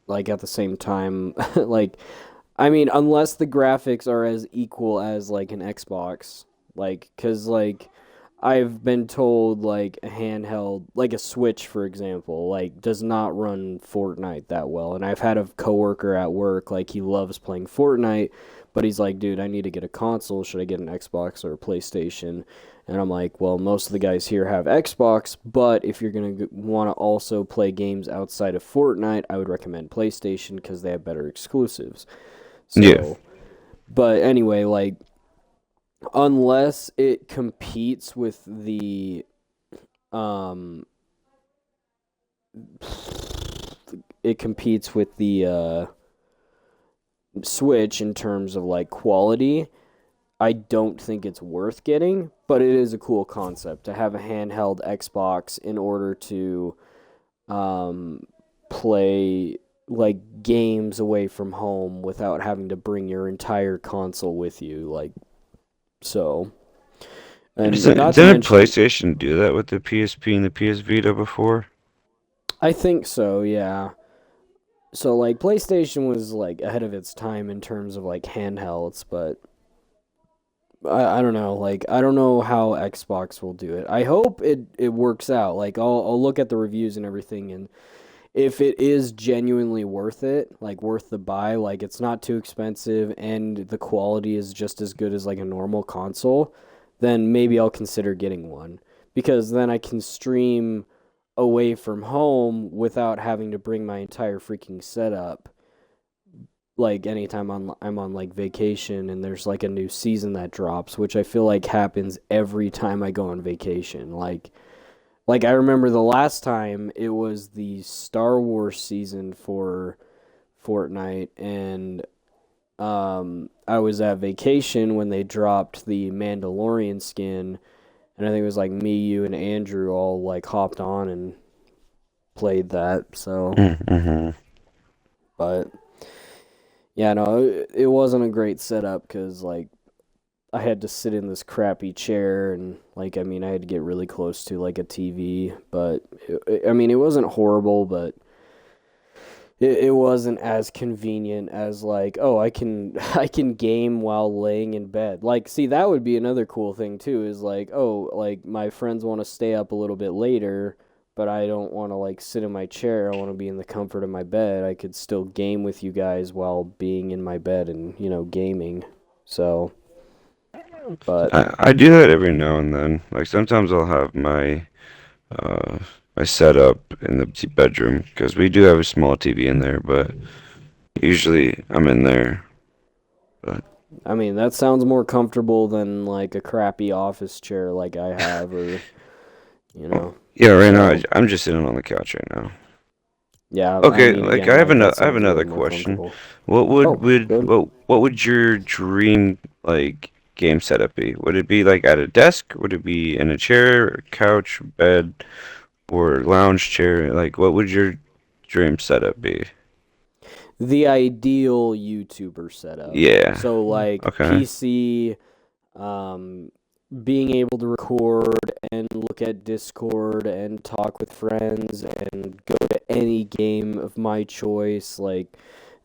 Speaker 1: like at the same time, like I mean, unless the graphics are as equal as like an Xbox, like, cause like I've been told like a handheld, like a Switch, for example, like does not run Fortnite that well. And I've had a coworker at work, like he loves playing Fortnite, but he's like, dude, I need to get a console. Should I get an Xbox or a PlayStation? And I'm like, well, most of the guys here have Xbox, but if you're gonna want to also play games outside of Fortnite, I would recommend PlayStation because they have better exclusives.
Speaker 2: Yeah,
Speaker 1: So, but anyway, like unless it competes with the um it competes with the Switch in terms of like quality, I don't think it's worth getting, but it is a cool concept to have a handheld Xbox in order to um, play like games away from home without having to bring your entire console with you. Like so, and not to
Speaker 2: Didn't
Speaker 1: mention,
Speaker 2: PlayStation do that with the PSP and the PS Vita before?
Speaker 1: I think so. Yeah. So like PlayStation was like ahead of its time in terms of like handhelds, but I don't know. Like I don't know how Xbox will do it. I hope it works out. Like I'll look at the reviews and everything, and if it is genuinely worth it, like worth the buy, like it's not too expensive and the quality is just as good as like a normal console, then maybe I'll consider getting one because then I can stream away from home without having to bring my entire freaking setup like anytime I'm on like vacation and there's like a new season that drops, which I feel like happens every time I go on vacation. Like I remember the last time it was the Star Wars season for Fortnite and I was at vacation when they dropped the Mandalorian skin and I think it was like me, you and Andrew all like hopped on and played that. So,
Speaker 2: Mm-hmm.
Speaker 1: but yeah, no, it wasn't a great setup because like I had to sit in this crappy chair and like I mean I had to get really close to like a TV, but I mean it wasn't horrible, but it wasn't as convenient as like oh I can I can game while laying in bed. Like see that would be another cool thing too is like oh like my friends want to stay up a little bit later, but I don't want to like sit in my chair. I want to be in the comfort of my bed. I could still game with you guys while being in my bed and gaming. So, but
Speaker 2: I do that every now and then. Like sometimes I'll have uh my setup in the bedroom because we do have a small TV in there, but usually I'm in there. But
Speaker 1: I mean, that sounds more comfortable than like a crappy office chair like I have or, you
Speaker 2: well,
Speaker 1: know.
Speaker 2: yeah, right now
Speaker 1: So,
Speaker 2: I'm just sitting on the couch right now.
Speaker 1: yeah, I
Speaker 2: Okay,
Speaker 1: mean,
Speaker 2: like
Speaker 1: again, like that
Speaker 2: I have
Speaker 1: sounds way
Speaker 2: another
Speaker 1: more
Speaker 2: question.
Speaker 1: comfortable. Oh, good.
Speaker 2: What would your dream like game setup be? Would it be like at a desk? Would it be in a chair, couch, bed, or lounge chair? Like what would your dream setup be?
Speaker 1: The ideal YouTuber setup.
Speaker 2: Yeah.
Speaker 1: So, like
Speaker 2: Okay.
Speaker 1: PC, um, being able to record and look at Discord and talk with friends and go to any game of my choice, like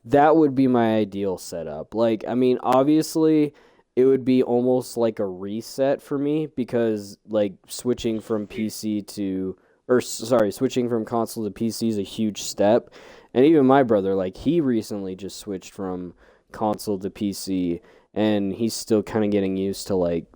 Speaker 1: that would be my ideal setup. Like, I mean, obviously, it would be almost like a reset for me because, like, switching from PC to, or sorry, switching from console to PC is a huge step. And even my brother, like, he recently just switched from console to PC, and he's still kind of getting used to, like,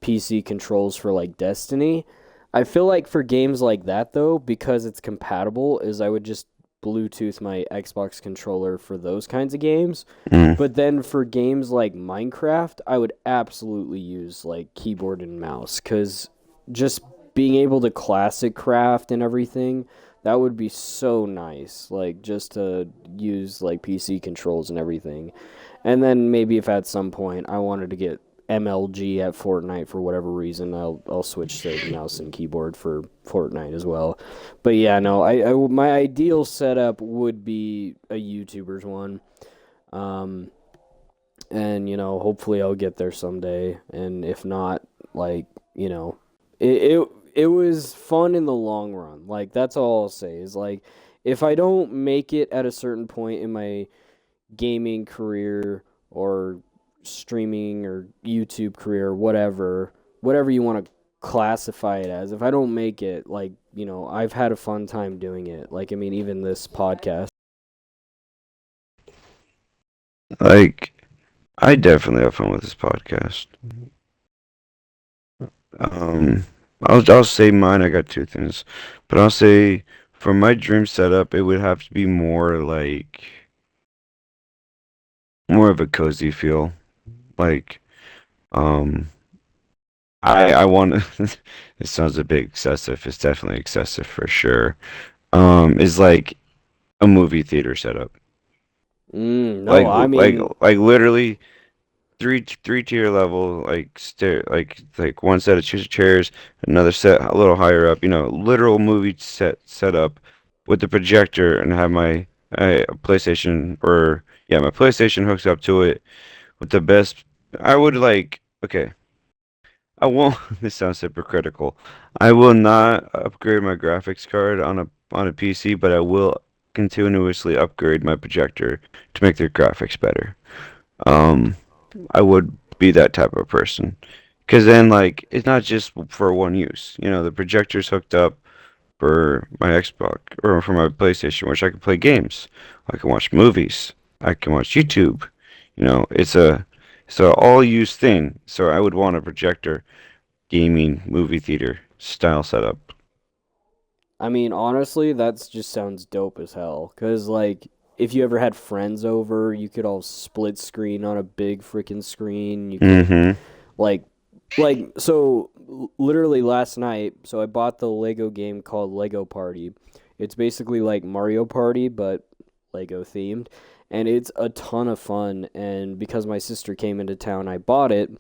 Speaker 1: PC controls for, like, Destiny. I feel like for games like that, though, because it's compatible, is I would just Bluetooth my Xbox controller for those kinds of games.
Speaker 2: Mm.
Speaker 1: But then for games like Minecraft, I would absolutely use like keyboard and mouse because just being able to classic craft and everything, that would be so nice. Like just to use like PC controls and everything. And then maybe if at some point I wanted to get MLG at Fortnite for whatever reason, I'll switch to mouse and keyboard for Fortnite as well. But yeah, no, my ideal setup would be a YouTuber's one. Um, and hopefully I'll get there someday. And if not, like, it was fun in the long run. Like that's all I'll say is like if I don't make it at a certain point in my gaming career or streaming or YouTube career, whatever you want to classify it as. If I don't make it, like, I've had a fun time doing it. Like, I mean, even this podcast.
Speaker 2: Like I definitely have fun with this podcast. Um, I'll say mine. I got two things, but I'll say for my dream setup, it would have to be more of a cozy feel. Like, um, I want to. It sounds a bit excessive. It's definitely excessive for sure. Is like a movie theater setup.
Speaker 1: No, I mean,
Speaker 2: Like literally. three tier level, like stair, like one set of chairs, another set a little higher up, literal movie set up with the projector, and have my PlayStation, or yeah, my PlayStation hooks up to it with the best. I would like, okay, I won't. This sounds hypocritical. I will not upgrade my graphics card on a PC, but I will continuously upgrade my projector to make their graphics better. Um, I would be that type of person. Because then, like, it's not just for one use. The projector's hooked up for my Xbox or for my PlayStation, which I can play games. I can watch movies. I can watch YouTube. It's a all-use thing. So I would want a projector, gaming, movie theater style setup.
Speaker 1: I mean, honestly, that just sounds dope as hell. Cause like, if you ever had friends over, you could all split screen on a big freaking screen. You could
Speaker 2: Mm-hmm.
Speaker 1: like, so literally last night. So I bought the Lego game called Lego Party. It's basically like Mario Party, but Lego themed, and it's a ton of fun. And because my sister came into town, I bought it,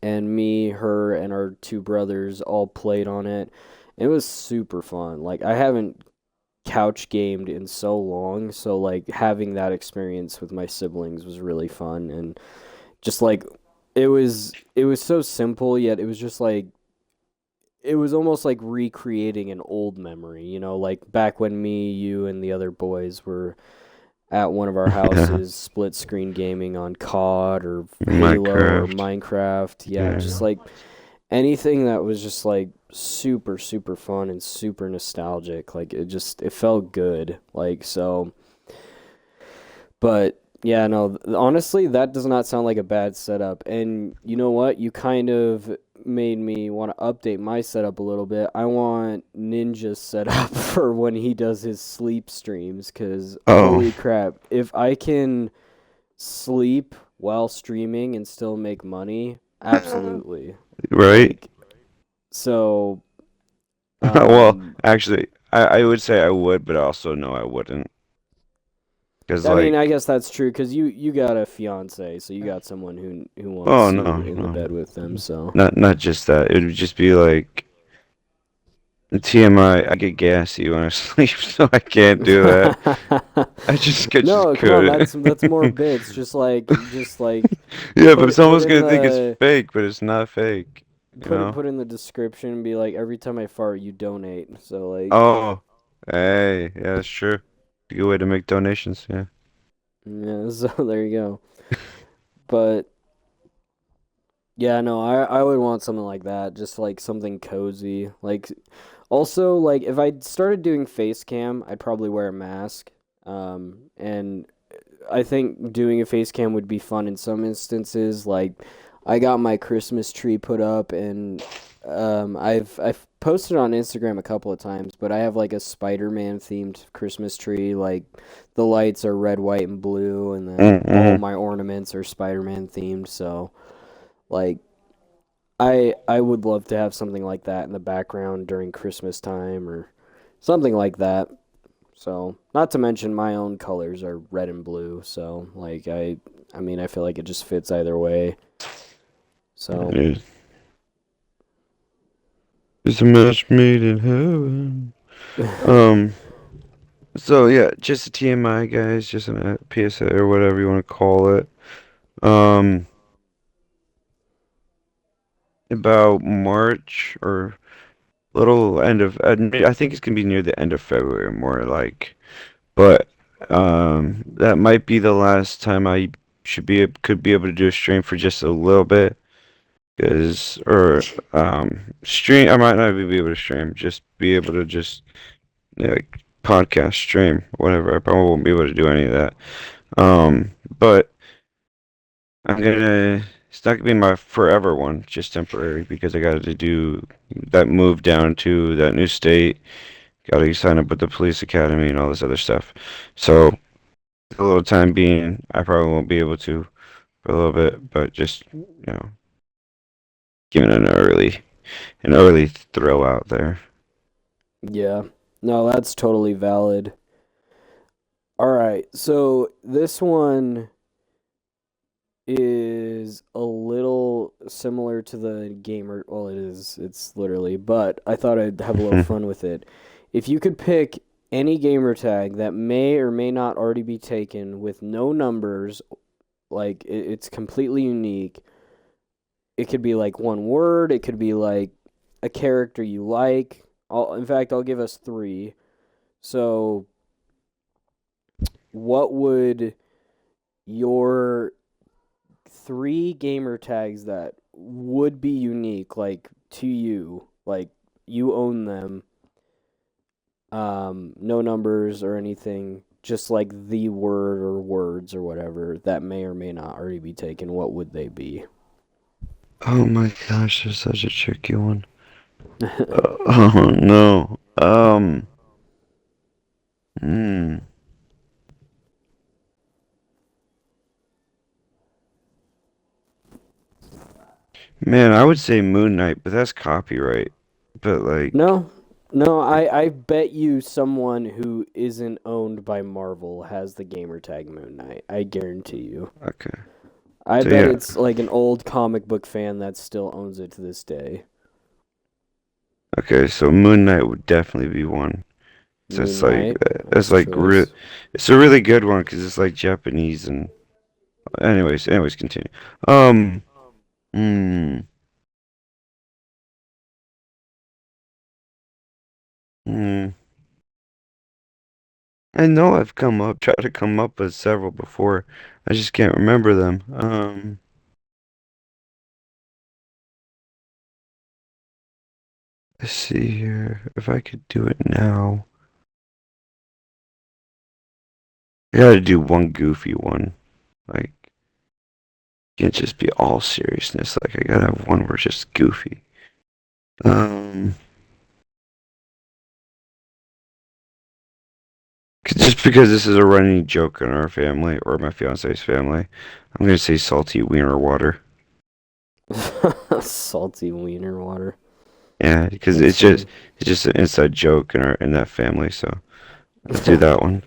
Speaker 1: and me, her, and our two brothers all played on it. It was super fun. Like I haven't couch gamed in so long, so like having that experience with my siblings was really fun, and just like it was so simple, yet it was just like it was almost like recreating an old memory, like back when me, you, and the other boys were at one of our houses split screen gaming on COD or Halo or
Speaker 2: Minecraft.
Speaker 1: Minecraft. Yeah, just
Speaker 2: Yeah.
Speaker 1: like anything that was just like super super fun and super nostalgic. Like it felt good. Like so, but yeah, no, honestly, that does not sound like a bad setup. And you know what? You kind of made me want to update my setup a little bit. I want Ninja's setup for when he does his sleep streams, because
Speaker 2: Oh,
Speaker 1: holy crap, if I can sleep while streaming and still make money, absolutely.
Speaker 2: right?
Speaker 1: Like, so,
Speaker 2: Well,
Speaker 1: um,
Speaker 2: actually, I would say I would, but also no, I wouldn't. Because,
Speaker 1: I mean, I
Speaker 2: like,
Speaker 1: guess that's true because you got a fiance, so you got someone who
Speaker 2: oh
Speaker 1: wants
Speaker 2: no,
Speaker 1: you in the
Speaker 2: no,
Speaker 1: bed with them. So
Speaker 2: not just that. It would just be like TMI. I get gassy when I sleep, so I can't do that. I just
Speaker 1: no, come on,
Speaker 2: couldn't.
Speaker 1: that's more bits. Just like
Speaker 2: Yeah, but
Speaker 1: put
Speaker 2: someone's
Speaker 1: in
Speaker 2: gonna think it's
Speaker 1: the
Speaker 2: fake, but it's not fake. You
Speaker 1: put it
Speaker 2: know?
Speaker 1: put in the description and be like every time I fart you donate. So like
Speaker 2: Oh, hey, yeah, that's true. A good way to make donations. Yeah.
Speaker 1: yeah, so there you go. But yeah, no, I would want something like that, just like something cozy. Like also like if I started doing face cam, I'd probably wear a mask. And I think doing a face cam would be fun in some instances. Like I got my Christmas tree put up, and I've posted on Instagram a couple of times, but I have like a Spider-Man themed Christmas tree. Like the lights are red, white, and blue, and then all
Speaker 2: Mm-hmm.
Speaker 1: my ornaments are Spider-Man themed. So like I would love to have something like that in the background during Christmas time or something like that. So, not to mention my own colors are red and blue, so like I mean, I feel like it just fits either way. So,
Speaker 2: It's a match made in heaven. Um. So yeah, just a TMI, guys. Just a PSA or whatever you want to call it. Um. About March or little end of. I think it's gonna be near the end of February, more like. But that might be the last time I could be able to do a stream for just a little bit. Cause or stream. I might not even be able to stream. Just be able to just like podcast stream, whatever. I probably won't be able to do any of that. But I'm gonna. It's not gonna be my forever one, just temporary, because I got to do that move down to that new state. Got to sign up with the police academy and all this other stuff. So a little time being, I probably won't be able to for a little bit, but just giving an early throw out there.
Speaker 1: yeah. No, that's totally valid. All right. So, this one is a little similar to the gamer. Well, it is. It's literally, but I thought I'd have a little fun with it. If you could pick any gamer tag that may or may not already be taken with no numbers, like it's completely unique. It could be like one word. It could be like a character you like. In fact, I'll give us three. So, what would your three gamer tags that would be unique, like to you, like you own them, no numbers or anything, just like the word or words or whatever that may or may not already be taken, what would they be?
Speaker 2: Oh my gosh, that's such a tricky one. Oh no. Hmm. Man, I would say Moon Knight, but that's copyright. But like,
Speaker 1: No, no, I bet you someone who isn't owned by Marvel has the gamer tag Moon Knight. I guarantee you.
Speaker 2: okay.
Speaker 1: I
Speaker 2: So
Speaker 1: bet
Speaker 2: yeah,
Speaker 1: it's like an old comic book fan that still owns it to this day.
Speaker 2: okay. So Moon Knight would definitely be one. So
Speaker 1: Moon Knight,
Speaker 2: that's
Speaker 1: nice
Speaker 2: like re
Speaker 1: choice.
Speaker 2: it's a really good one because it's like Japanese and anyways, continue. Um, hmm, hmm. I know I've tried to come up with several before. I just can't remember them. Let's see here. If I could do it now, I gotta do one goofy one. Like, can't just be all seriousness. Like, I gotta have one where it's just goofy. Um, just because this is a running joke in our family or my fiance's family, I'm gonna say salty wiener water.
Speaker 1: Salty wiener water.
Speaker 2: Yeah, because
Speaker 1: That's funny.
Speaker 2: it's just an inside joke in that family. So let's do that one.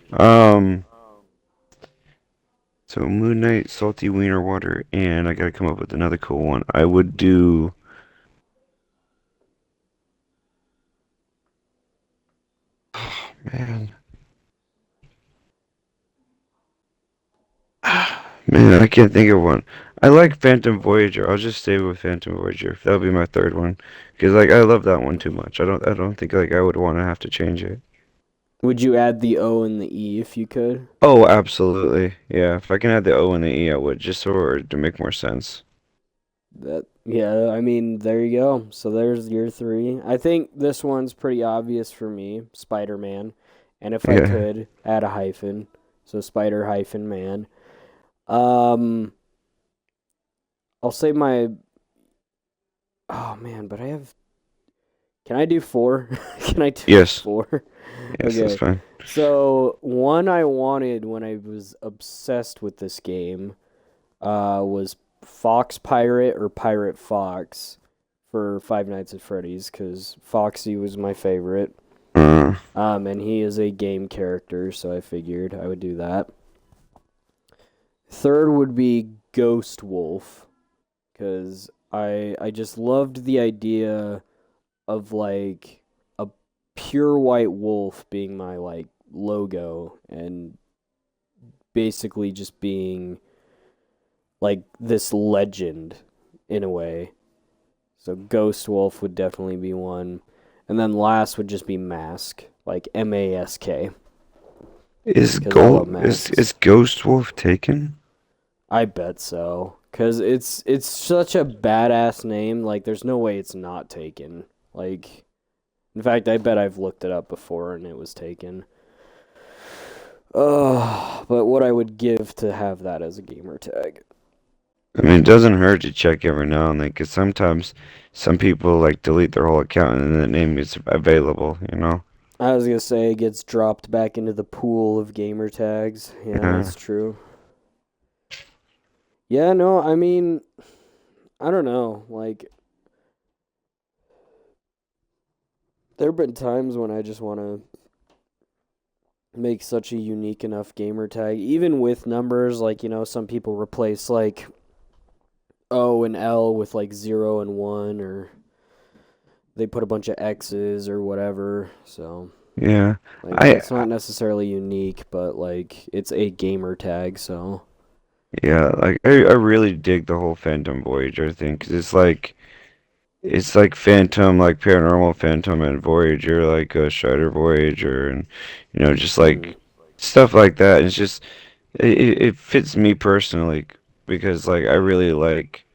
Speaker 2: So Moon Knight, salty wiener water, and I gotta come up with another cool one. I would do. Oh man, man, I can't think of one. I like Phantom Voyager. I'll just stay with Phantom Voyager. That'll be my third one. Because like I love that one too much. I don't think like I would want to have to change it.
Speaker 1: Would you add the O and the E if you could?
Speaker 2: Oh, absolutely. Yeah, if I can add the O and the E, I would just so to make more sense.
Speaker 1: That yeah, I mean, there you go. So there's your three. I think this one's pretty obvious for me, Spider-Man. And if I
Speaker 2: Yeah.
Speaker 1: could add a hyphen, so Spider hyphen man. Um, I'll say my. Oh man, but I have. Can I do four? Can I do
Speaker 2: Yes.
Speaker 1: four?
Speaker 2: Yes, that's
Speaker 1: Okay.
Speaker 2: fine.
Speaker 1: So one I wanted when I was obsessed with this game, was Fox Pirate or Pirate Fox for Five Nights at Freddy's because Foxy was my favorite.
Speaker 2: Uh,
Speaker 1: And he is a game character, so I figured I would do that. Third would be Ghost Wolf because I just loved the idea of like a pure white wolf being my like logo and basically just being like this legend in a way. So Ghost Wolf would definitely be one. And then last would just be Mask, like MASK, because I love masks.
Speaker 2: is Ghost Wolf taken?
Speaker 1: I bet so, cause it's such a badass name. Like, there's no way it's not taken. Like, in fact, I bet I've looked it up before and it was taken. But what I would give to have that as a gamer tag.
Speaker 2: I mean, it doesn't hurt to check every now and then, because sometimes some people like delete their whole account and then the name is available, you know?
Speaker 1: I was gonna say it gets dropped back into the pool of gamer tags. Yeah,
Speaker 2: Yeah.
Speaker 1: that's true. Yeah, no, I mean, I don't know. Like, there have been times when I just want to make such a unique enough gamer tag, even with numbers. Like, some people replace like O and L with like 0 and 1, or they put a bunch of X's or whatever. So
Speaker 2: Yeah.
Speaker 1: like
Speaker 2: I,
Speaker 1: it's not necessarily unique, but like it's a gamer tag. So
Speaker 2: yeah, like I really dig the whole Phantom Voyager thing, 'cause it's like Phantom, like Paranormal Phantom and Voyager, like Strider Voyager, and just
Speaker 1: mhm.
Speaker 2: like stuff like that. It's just it fits me personally because like I really like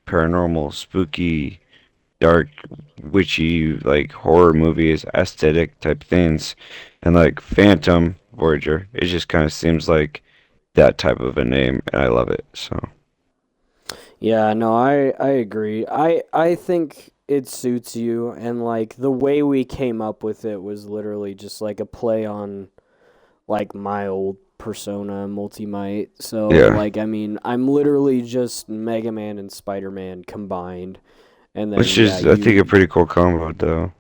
Speaker 2: paranormal, spooky, dark, witchy, like horror movies, aesthetic type things, and like Phantom Voyager, it just kind of seems like that type of a name, and I love it. So
Speaker 1: Yeah, no, I agree. I think it suits you, and like the way we came up with it was literally just like a play on like my old persona, Multi-Might. So
Speaker 2: yeah,
Speaker 1: like I mean, I'm literally just Mega Man and Spider-Man combined. And then
Speaker 2: which
Speaker 1: yeah,
Speaker 2: is I think a
Speaker 1: you
Speaker 2: pretty cool combo though.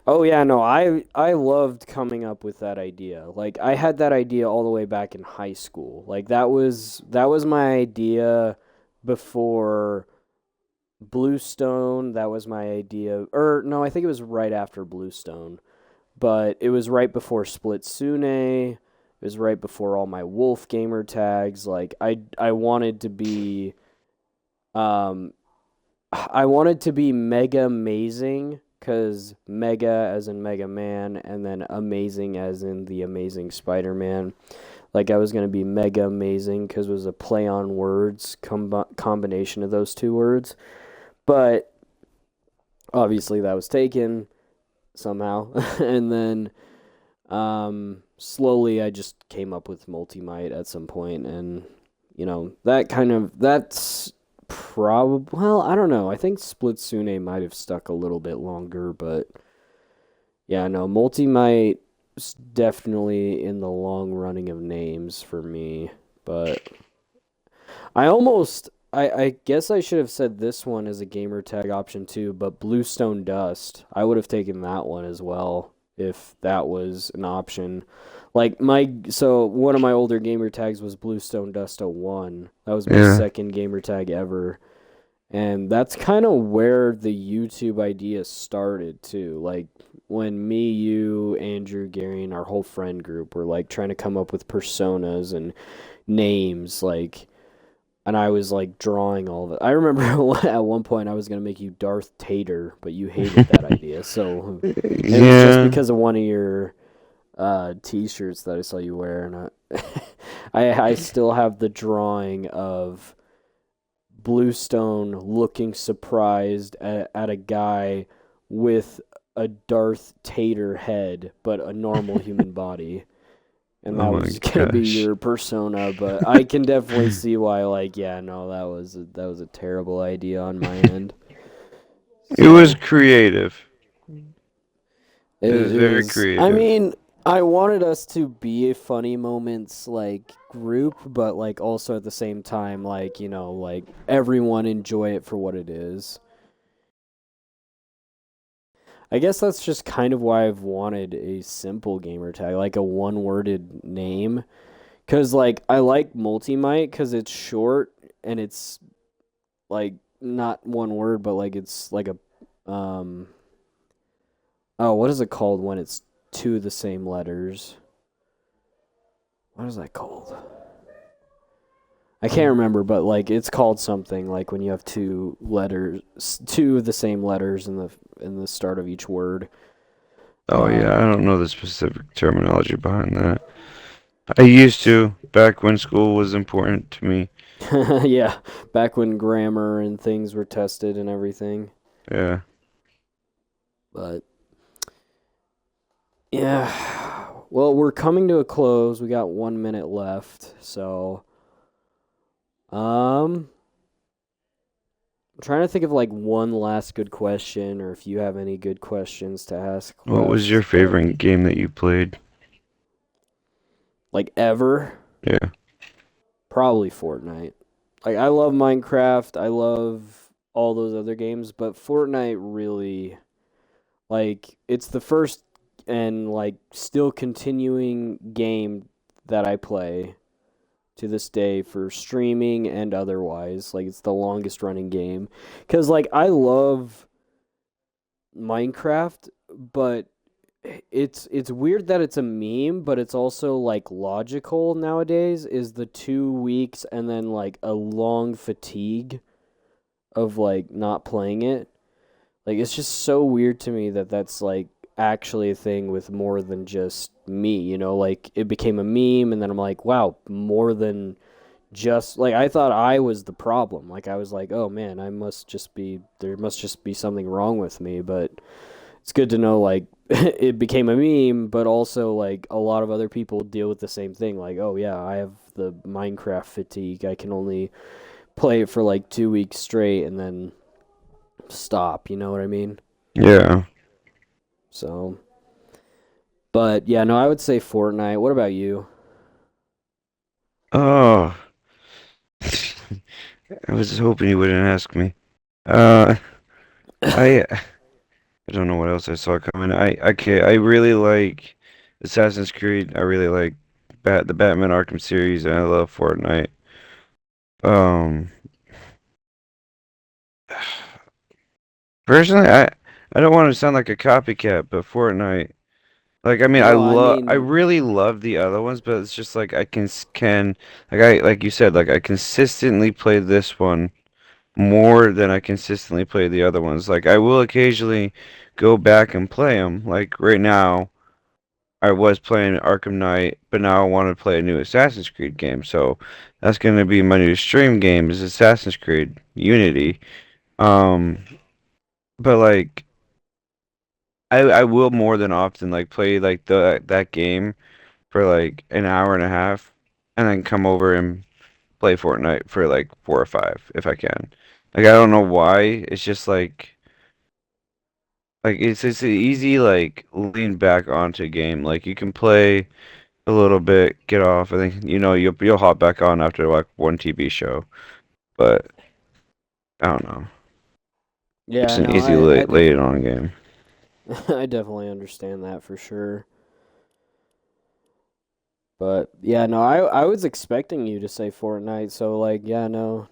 Speaker 1: Oh yeah, no, I loved coming up with that idea. Like I had that idea all the way back in high school. Like that was my idea before Bluestone. That was my idea. Or no, I think it was right after Bluestone. But it was right before Splitsune. It was right before all my Wolf gamer tags. Like I wanted to be um I wanted to be mega amazing because mega as in Mega Man and then amazing as in the Amazing Spider Man. Like I was going to be mega amazing because it was a play on words combination of those two words. But obviously that was taken somehow. And then slowly I just came up with Multi-Might at some point, and that's probably, well, I don't know. I think Splitsune might have stuck a little bit longer, but yeah, no, Multi-Might is definitely in the long running of names for me. But I guess I should have said this one as a gamer tag option too, but Bluestone Dust. I would have taken that one as well if that was an option. So one of my older gamer tags was Bluestone Dust 01. That was my
Speaker 2: Yeah.
Speaker 1: second gamer tag ever. And that's kind of where the YouTube idea started too. Like when me, you, Andrew, Gary, and our whole friend group were like trying to come up with personas and names, like, and I was like drawing all of it. I remember at one point I was gonna make you Darth Tater, but you hated that idea. So it was just
Speaker 2: Yeah.
Speaker 1: because of one of your T-shirts that I saw you wear, and I still have the drawing of Bluestone looking surprised at a guy with a Darth Tater head, but a normal human body. And
Speaker 2: Oh
Speaker 1: that
Speaker 2: my
Speaker 1: was gonna be
Speaker 2: gosh.
Speaker 1: your persona, but I can definitely see why. Like, yeah, no, that was a terrible idea on my end.
Speaker 2: It was
Speaker 1: So
Speaker 2: creative. It was
Speaker 1: it
Speaker 2: very
Speaker 1: was. I
Speaker 2: creative.
Speaker 1: mean, I wanted us to be a funny moments like group, but like also at the same time, like like everyone enjoy it for what it is. I guess that's just kind of why I've wanted a simple gamer tag, like a one-worded name. Cause like I like Multi-Might because it's short and it's like not one word, but like it's like a oh, what is it called when it's two of the same letters? What is that called? I can't remember, but like it's called something like when you have two of the same letters in the start of each word.
Speaker 2: Oh yeah, I
Speaker 1: Um,
Speaker 2: don't know the specific terminology behind that. I used to back when school was important to me.
Speaker 1: yeah, back when grammar and things were tested and everything.
Speaker 2: Yeah.
Speaker 1: But yeah, well, we're coming to a close. We got 1 minute left, so I'm trying to think of like one last good question, or if you have any good questions to ask
Speaker 2: What was your
Speaker 1: left. But
Speaker 2: favorite game that you played?
Speaker 1: like ever,
Speaker 2: Yeah.
Speaker 1: probably Fortnite. Like I love Minecraft. I love all those other games, but Fortnite really, like, it's the first and like still continuing game that I play to this day for streaming and otherwise. Like, it's the longest running game. Because, like, I love Minecraft, but it's weird that it's a meme, but it's also like logical nowadays is the 2 weeks and then like a long fatigue of like not playing it. Like it's just so weird to me that that's like actually a thing with more than just me, you know, like it became a meme and then I'm like, wow, more than just like I thought I was the problem. Like I was like, oh man, there must just be something wrong with me, but it's good to know like it became a meme, but also like a lot of other people deal with the same thing. Like, oh yeah, I have the Minecraft fatigue. I can only play it for like 2 weeks straight and then stop. You know what I mean?
Speaker 2: Yeah.
Speaker 1: So, but yeah, no, I would say Fortnite. What about you?
Speaker 2: Oh, I was hoping you wouldn't ask me. Uh, I I don't know what else I saw coming. I really like Assassin's Creed. I really like the Batman Arkham series, and I love Fortnite. Um, Personally, I don't want to sound like a copycat, but Fortnite, like I mean,
Speaker 1: No, I
Speaker 2: I
Speaker 1: mean,
Speaker 2: really love the other ones, but it's just like I can like you said, like I consistently play this one more than I consistently play the other ones. Like I will occasionally go back and play them. Like right now, I was playing Arkham Knight, but now I want to play a new Assassin's Creed game. So that's going to be my new stream game is Assassin's Creed Unity. Um, but like I will more than often like play like the that game for like an hour and a half, and then come over and play Fortnite for like 4 or 5 if I can. Like I don't know why. It's just like it's an easy like lean back onto game. Like you can play a little bit, get off, and then you'll hop back on after like one TV show. But I don't know. It's
Speaker 1: yeah,
Speaker 2: an
Speaker 1: no,
Speaker 2: easy
Speaker 1: I
Speaker 2: lay it
Speaker 1: definitely
Speaker 2: on game.
Speaker 1: I definitely understand that for sure. But yeah, no, I was expecting you to say Fortnite, so like, yeah, no.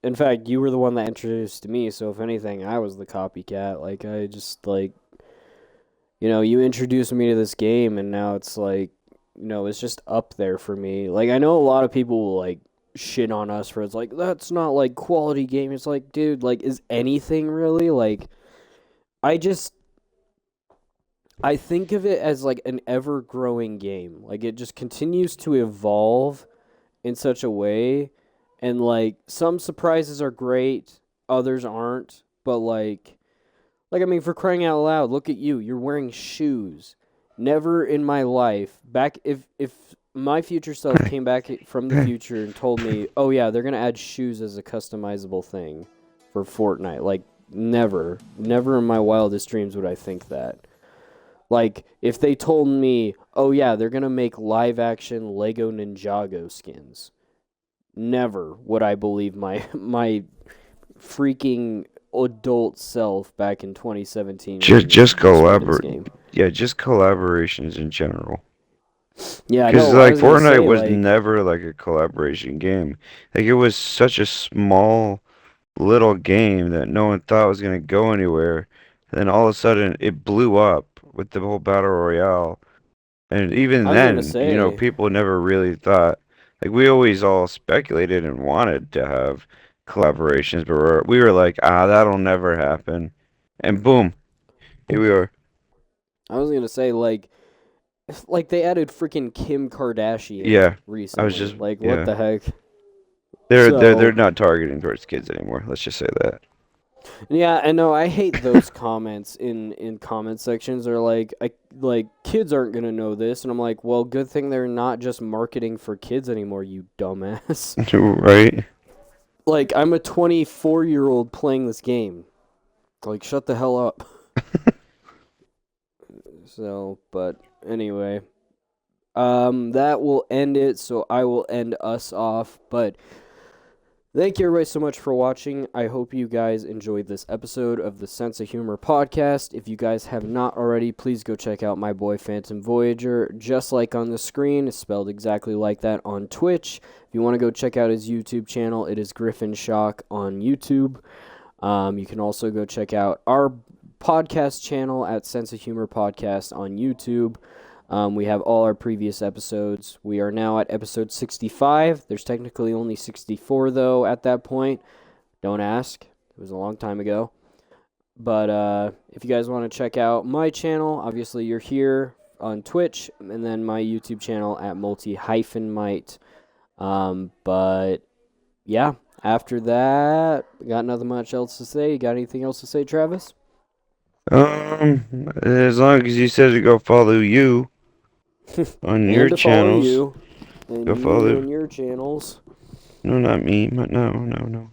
Speaker 1: In fact, you were the one that introduced me, so if anything, I was the copycat. Like I just like, you introduced me to this game and now it's like, it's just up there for me. Like I know a lot of people will like shit on us for it's like that's not like quality game. It's like, dude, like is anything really? Like I just I think of it as like an ever growing game. Like it just continues to evolve in such a way and like some surprises are great, others aren't, but like I mean for crying out loud, look at you. You're wearing shoes. Never in my life back if my future self came back from the future and told me, "Oh yeah, they're going to add shoes as a customizable thing for Fortnite." Like never in my wildest dreams would I think that. Like, if they told me, oh yeah, they're gonna make live action Lego Ninjago skins, never would I believe my freaking adult self back in 2017 when
Speaker 2: Just
Speaker 1: this was this
Speaker 2: collaborate.
Speaker 1: game.
Speaker 2: Yeah, just collaborations in general.
Speaker 1: Yeah,
Speaker 2: Because
Speaker 1: no, I
Speaker 2: like
Speaker 1: was gonna
Speaker 2: Fortnite
Speaker 1: say
Speaker 2: was
Speaker 1: like
Speaker 2: never like a collaboration game. Like it was such a small little game that no one thought was gonna go anywhere. And then all of a sudden it blew up with the whole battle royale. And even
Speaker 1: I was gonna
Speaker 2: then,
Speaker 1: say
Speaker 2: people never really thought. Like we always all speculated and wanted to have collaborations, but we were like, that'll never happen. And boom, here we are.
Speaker 1: I was gonna say like they added freaking Kim Kardashian
Speaker 2: Yeah, I was
Speaker 1: recently.
Speaker 2: just
Speaker 1: Like what
Speaker 2: yeah.
Speaker 1: the heck?
Speaker 2: They're
Speaker 1: So
Speaker 2: not targeting towards kids anymore. Let's just say that.
Speaker 1: yeah, I know. I hate those comments in comment sections. They're like kids aren't gonna know this, and I'm like, well, good thing they're not just marketing for kids anymore, you dumbass.
Speaker 2: Right?
Speaker 1: Like I'm a 24-year-old playing this game. Like shut the hell up. So, but anyway, that will end it. So I will end us off. But Thank you everybody so much for watching. I hope you guys enjoyed this episode of the Sense of Humor podcast. If you guys have not already, please go check out my boy Phantom Voyager. Just like on the screen, it's spelled exactly like that on Twitch. If you want to go check out his YouTube channel, it is Griffin Shock on YouTube. You can also go check out our podcast channel at Sense of Humor Podcast on YouTube. We have all our previous episodes. We are now at episode 65. There's technically only 64, though, at that point. Don't ask. It was a long time ago. But if you guys want to check out my channel, obviously you're here on Twitch, and then my YouTube channel at multi-might. But, yeah, after that, got nothing much else to say. You got anything else to say, Travis?
Speaker 2: As long as you said to go follow you on
Speaker 1: And
Speaker 2: your
Speaker 1: to follow
Speaker 2: channels.
Speaker 1: you, and
Speaker 2: Go
Speaker 1: you
Speaker 2: follow.
Speaker 1: and your channels.
Speaker 2: No, not me. No.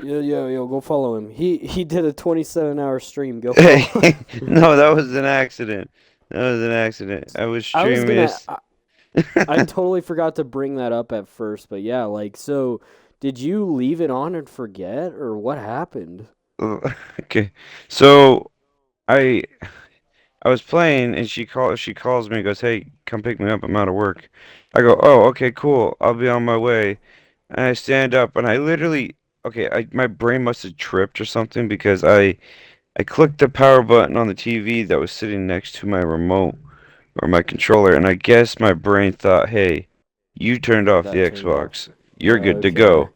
Speaker 1: Yo, go follow him. He did a 27-hour stream. Go follow him.
Speaker 2: No, that was an accident. I was streaming this.
Speaker 1: I totally forgot to bring that up at first, but yeah, like, so, did you leave it on and forget, or what happened?
Speaker 2: Okay, so I was playing and she calls me and goes, "Hey, come pick me up. I'm out of work." I go, "Oh, okay, cool. I'll be on my way." And I stand up and I literally, okay, my brain must have tripped or something because I clicked the power button on the TV that was sitting next to my remote or my controller, and I guess my brain thought, "Hey, you turned off the
Speaker 1: That turned off.
Speaker 2: Xbox. You're good to
Speaker 1: Okay.
Speaker 2: go."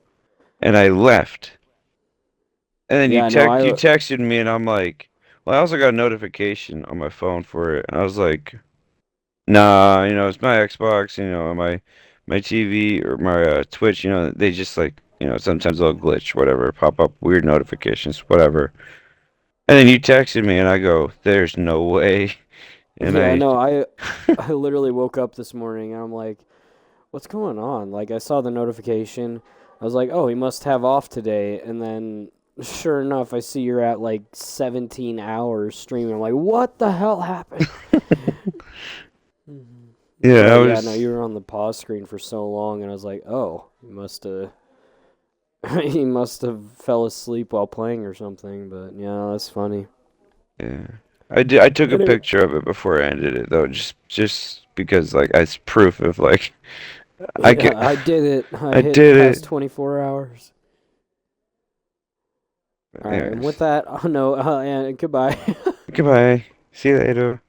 Speaker 2: And I left. And then
Speaker 1: Yeah, no,
Speaker 2: you texted me and I'm like, well, I also got a notification on my phone for it. And I was like, nah, it's my Xbox, my TV or my Twitch, they just like, sometimes they'll glitch, whatever, pop up weird notifications, whatever. And then you texted me and I go, there's no way. And
Speaker 1: yeah, no, I literally woke up this morning and I'm like, what's going on? Like, I saw the notification. I was like, oh, he must have off today. And then, sure enough, I see you're at like 17 hours streaming. I'm like, what the hell happened?
Speaker 2: yeah,
Speaker 1: Yeah, no, you were on the pause screen for so long, and I was like, oh, he must have, he must have fell asleep while playing or something. But yeah, that's funny.
Speaker 2: yeah. I took a
Speaker 1: Anyway.
Speaker 2: picture of it before I ended it though, just because like it's proof of like I
Speaker 1: did it.
Speaker 2: I
Speaker 1: hit
Speaker 2: did
Speaker 1: past
Speaker 2: it.
Speaker 1: 24 hours. All right, and
Speaker 2: Anyways.
Speaker 1: with that, oh no, and goodbye.
Speaker 2: Goodbye. See you later.